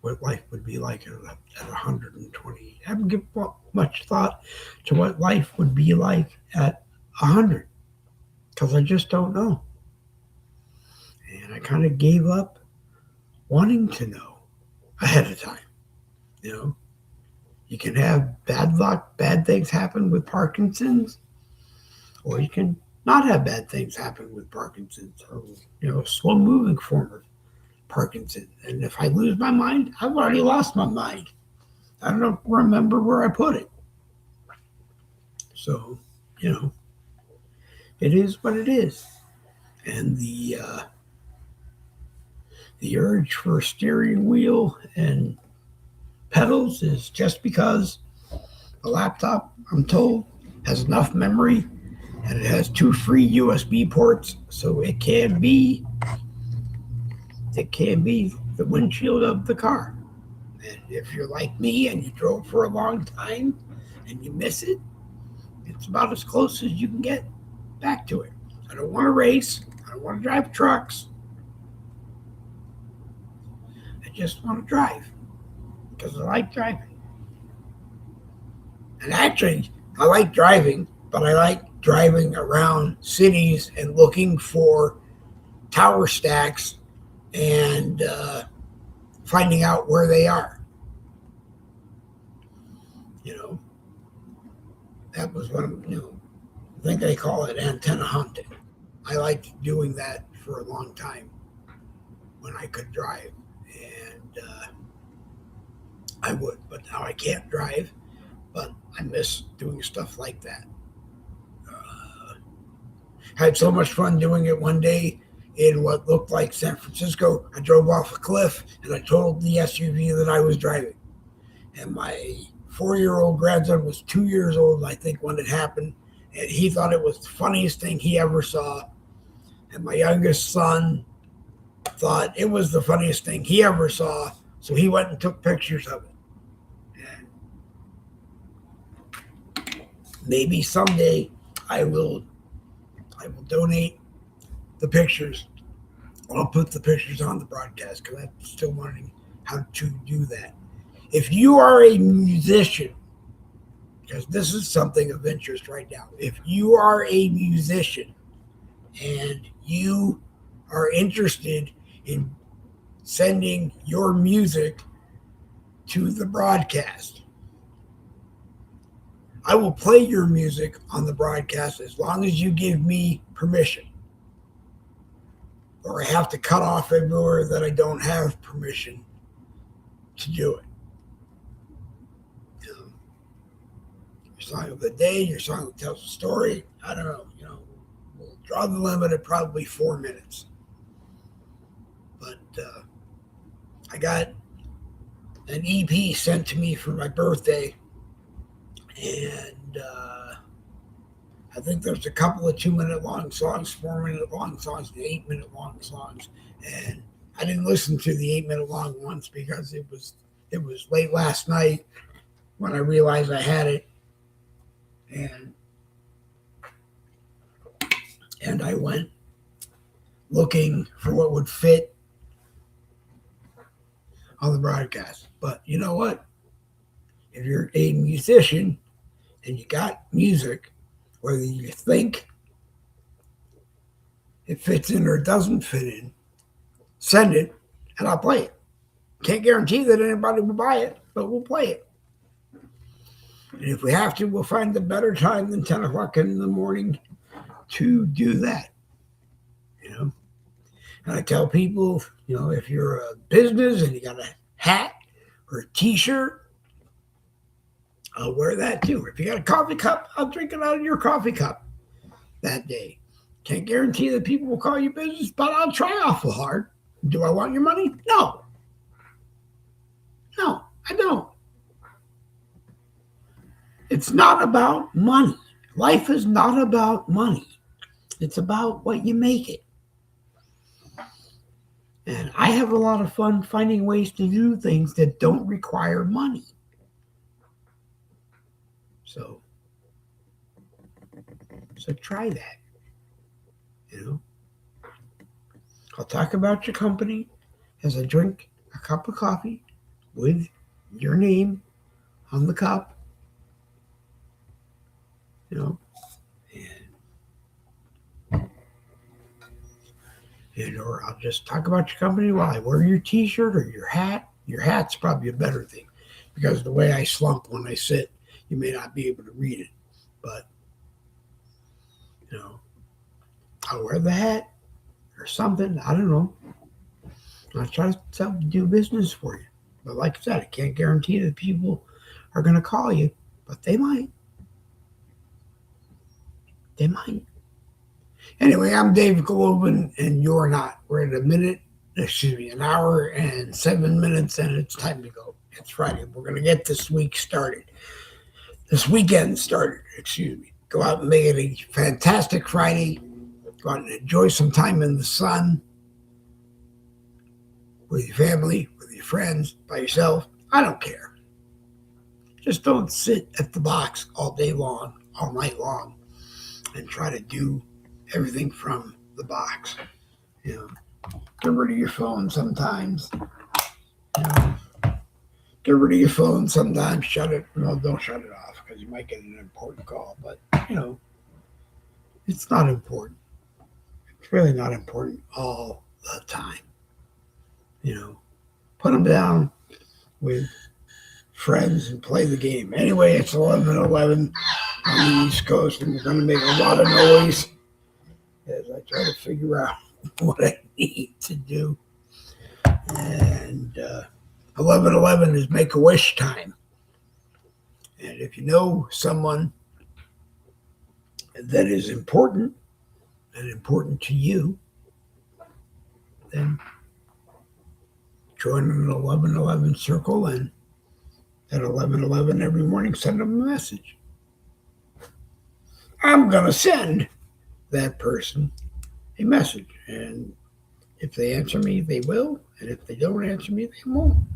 What life would be like at 120. Haven't given much thought to what life would be like at 100 because I just don't know. And I kind of gave up wanting to know ahead of time. You know, you can have bad luck, bad things happen with Parkinson's, or you can not have bad things happen with Parkinson's, or a slow moving form of Parkinson's. And if I lose my mind, I've already lost my mind. I don't remember where I put it. So, it is what it is. And the urge for a steering wheel and pedals is just because the laptop, I'm told, has enough memory and it has 2 free USB ports, so it can be the windshield of the car. And if you're like me and you drove for a long time and you miss it, it's about as close as you can get back to it. I don't want to race. I don't want to drive trucks. I just want to drive because I like driving. And actually, I like driving, but I like driving around cities and looking for tower stacks and finding out where they are. That was what I think they call it antenna hunting. I liked doing that for a long time when I could drive, and I would, but now I can't drive, but I miss doing stuff like that. Had so much fun doing it one day in what looked like San Francisco. I drove off a cliff and I totaled the SUV that I was driving. And my 4-year-old grandson was 2 years old, I think, when it happened. And he thought it was the funniest thing he ever saw. And my youngest son thought it was the funniest thing he ever saw. So he went and took pictures of it. And maybe someday I will donate the pictures. I'll put the pictures on the broadcast because I'm still learning how to do that. If you are a musician, because this is something of interest right now, if you are a musician and you are interested in sending your music to the broadcast, I will play your music on the broadcast as long as you give me permission. Or I have to cut off everywhere that I don't have permission to do it. Your song of the day, your song that tells a story, I don't know, we'll draw the limit at probably 4 minutes. But I got an EP sent to me for my birthday, and I think there's a couple of 2-minute long songs, 4-minute long songs, and 8-minute long songs. And I didn't listen to the 8-minute long ones because it was late last night when I realized I had it. And I went looking for what would fit on the broadcast. But you know what? If you're a musician and you got music, whether you think it fits in or doesn't fit in, send it and I'll play it. Can't guarantee that anybody will buy it, but we'll play it. And if we have to, we'll find a better time than 10 o'clock in the morning to do that. And I tell people, if you're a business and you got a hat or a t-shirt, I'll wear that too. If you got a coffee cup, I'll drink it out of your coffee cup that day. Can't guarantee that people will call you business, but I'll try awful hard. Do I want your money? No. No, I don't. It's not about money. Life is not about money. It's about what you make it. And I have a lot of fun finding ways to do things that don't require money. So try that. You know, I'll talk about your company as I drink a cup of coffee with your name on the cup. You know, or I'll just talk about your company while I wear your T-shirt or your hat. Your hat's probably a better thing because the way I slump when I sit, you may not be able to read it. But you know, I'll wear the hat or something. I don't know. I'll try to do business for you. But like I said, I can't guarantee that people are going to call you, but they might. They might. Anyway, I'm Dave Goldman, and you're not. We're at an hour and 7 minutes, and it's time to go. It's Friday. We're going to get this weekend started, Go out and make it a fantastic Friday. Go out and enjoy some time in the sun with your family, with your friends, by yourself. I don't care. Just don't sit at the box all day long, all night long, and try to do everything from the box. You know, get rid of your phone sometimes. You know, get rid of your phone sometimes. Shut it. No, don't shut it off because you might get an important call. But it's not important. It's really not important all the time. Put them down with friends and play the game. Anyway, it's 11:11 on the East Coast, and we're going to make a lot of noise as I try to figure out what I need to do. And 11:11 is Make-A-Wish time. And if you know someone that is important and important to you, then join an 11:11 circle, and at 11:11 every morning, send them a message. I'm going to send that person a message. And if they answer me, they will. And if they don't answer me, they won't.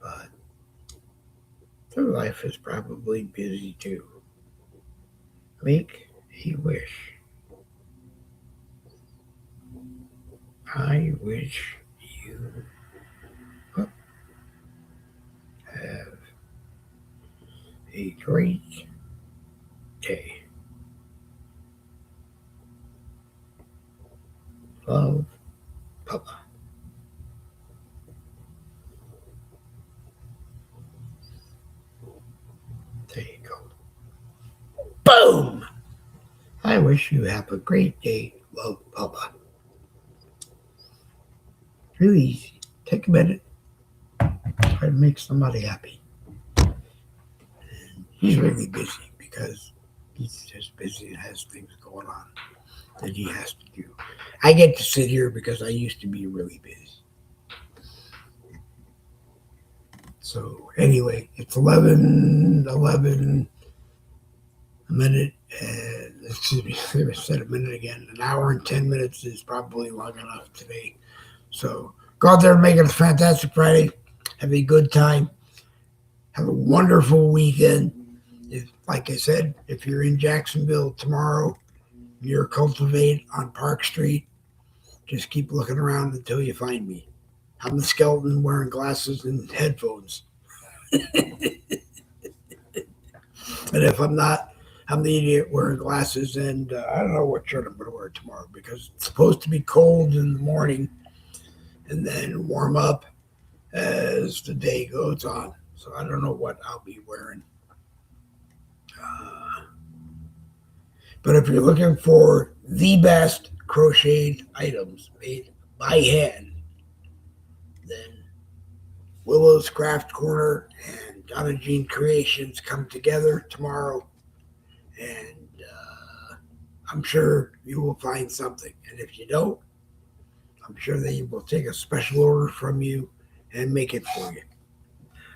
But their life is probably busy too. Make a wish. I wish you have a great day. Love, Papa. There you go. Boom! I wish you have a great day. Love, Papa. Really easy. Take a minute. Try to make somebody happy. And he's really busy because he's just busy and has things going on that he has to do. I get to sit here because I used to be really busy. So anyway, it's 11:11 a minute. Excuse me, I said a minute again. An hour and 10 minutes is probably long enough today. So go out there and make it a fantastic Friday. Have a good time. Have a wonderful weekend. Like I said, if you're in Jacksonville tomorrow, near Cultivate on Park Street, just keep looking around until you find me. I'm the skeleton wearing glasses and headphones. And if I'm not, I'm the idiot wearing glasses, and I don't know what shirt I'm going to wear tomorrow because it's supposed to be cold in the morning and then warm up as the day goes on. So I don't know what I'll be wearing. But if you're looking for the best crocheted items made by hand, then Willow's Craft Corner and Donna Jean Creations come together tomorrow, and I'm sure you will find something. And if you don't, I'm sure they will take a special order from you and make it for you.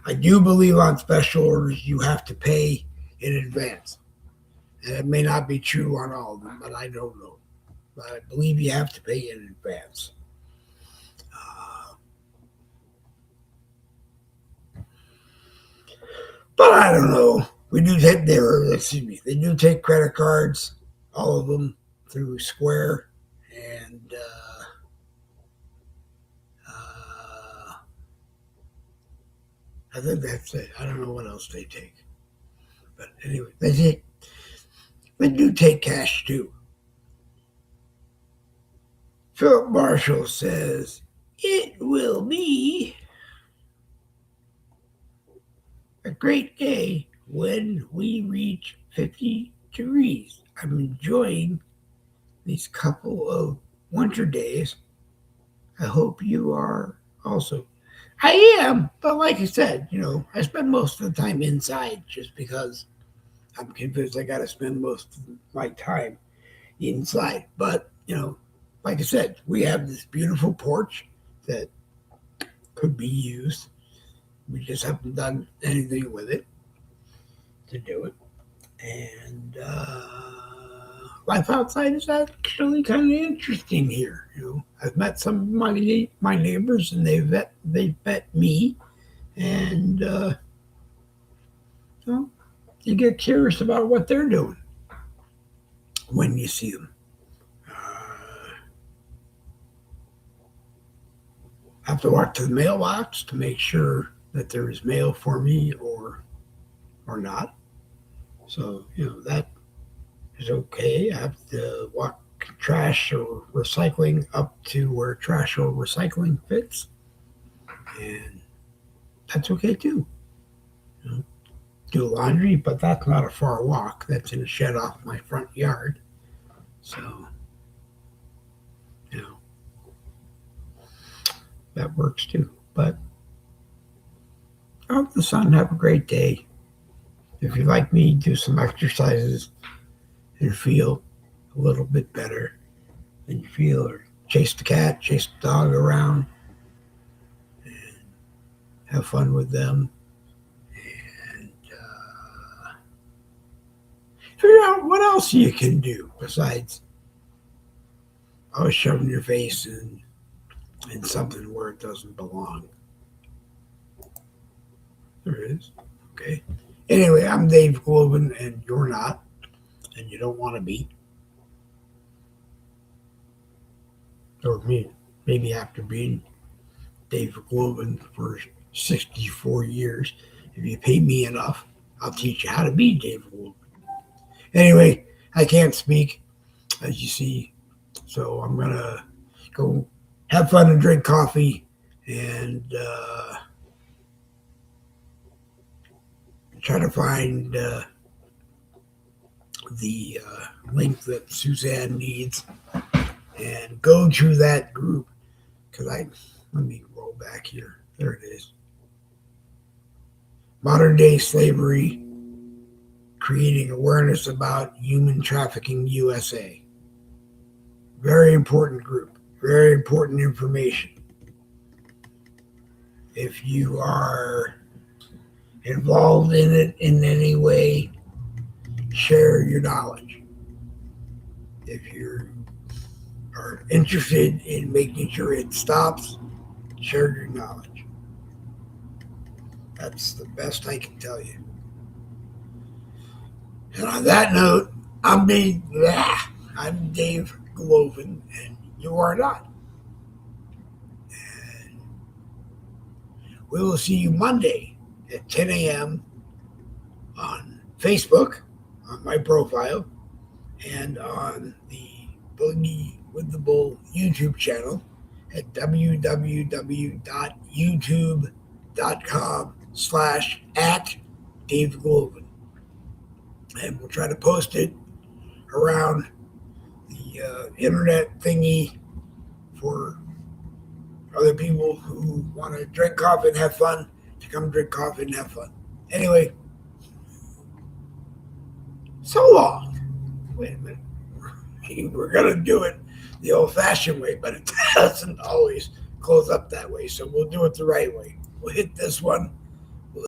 I do believe on special orders you have to pay in advance. And it may not be true on all of them, but I don't know. But I believe you have to pay in advance. But I don't know. We do take they do take credit cards, all of them through Square, and I think that's it. I don't know what else they take, but anyway, they do take cash too. Philip Marshall says it will be a great day when we reach 50 degrees. I'm enjoying these couple of winter days. I hope you are also. I am, but like I said, I spend most of the time inside just because I'm convinced I got to spend most of my time inside. But, like I said, we have this beautiful porch that could be used. We just haven't done anything with it to do it. And life outside is actually kind of interesting here. I've met some of my neighbors, and they've met me, and you get curious about what they're doing when you see them. I have to walk to the mailbox to make sure that there is mail for me or not. So that is okay. I have to walk trash or recycling up to where trash or recycling fits, and that's okay too. Do laundry, but that's not a far walk. That's in a shed off my front yard. So, that works too. But I hope the sun have a great day. If you like me, do some exercises and feel a little bit better than you feel, or chase the cat, chase the dog around, and have fun with them. And figure out what else you can do besides always shoving your face in something where it doesn't belong. There it is. Okay. Anyway, I'm Dave Globin, and you're not, and you don't want to be. Or maybe after being Dave Globin for 64 years, if you pay me enough, I'll teach you how to be Dave Globin. Anyway, I can't speak, as you see, so I'm going to go have fun and drink coffee and try to find the link that Suzanne needs and go to that group. Because let me roll back here. There it is. Modern Day Slavery, Creating Awareness About Human Trafficking USA. Very important group. Very important information. If you are involved in it in any way, share your knowledge. If you are interested in making sure it stops, share your knowledge. That's the best I can tell you. And on that note, I'm Dave Globin, and you are not. And we will see you Monday at 10 a.m. on Facebook, on my profile, and on the Boogie with the Bull YouTube channel at www.youtube.com/@DaveGlobin. And we'll try to post it around the internet thingy for other people who want to drink coffee and have fun to come drink coffee and have fun. Anyway, so long. Wait a minute. We're going to do it the old-fashioned way, but it doesn't always close up that way. So we'll do it the right way. We'll hit this one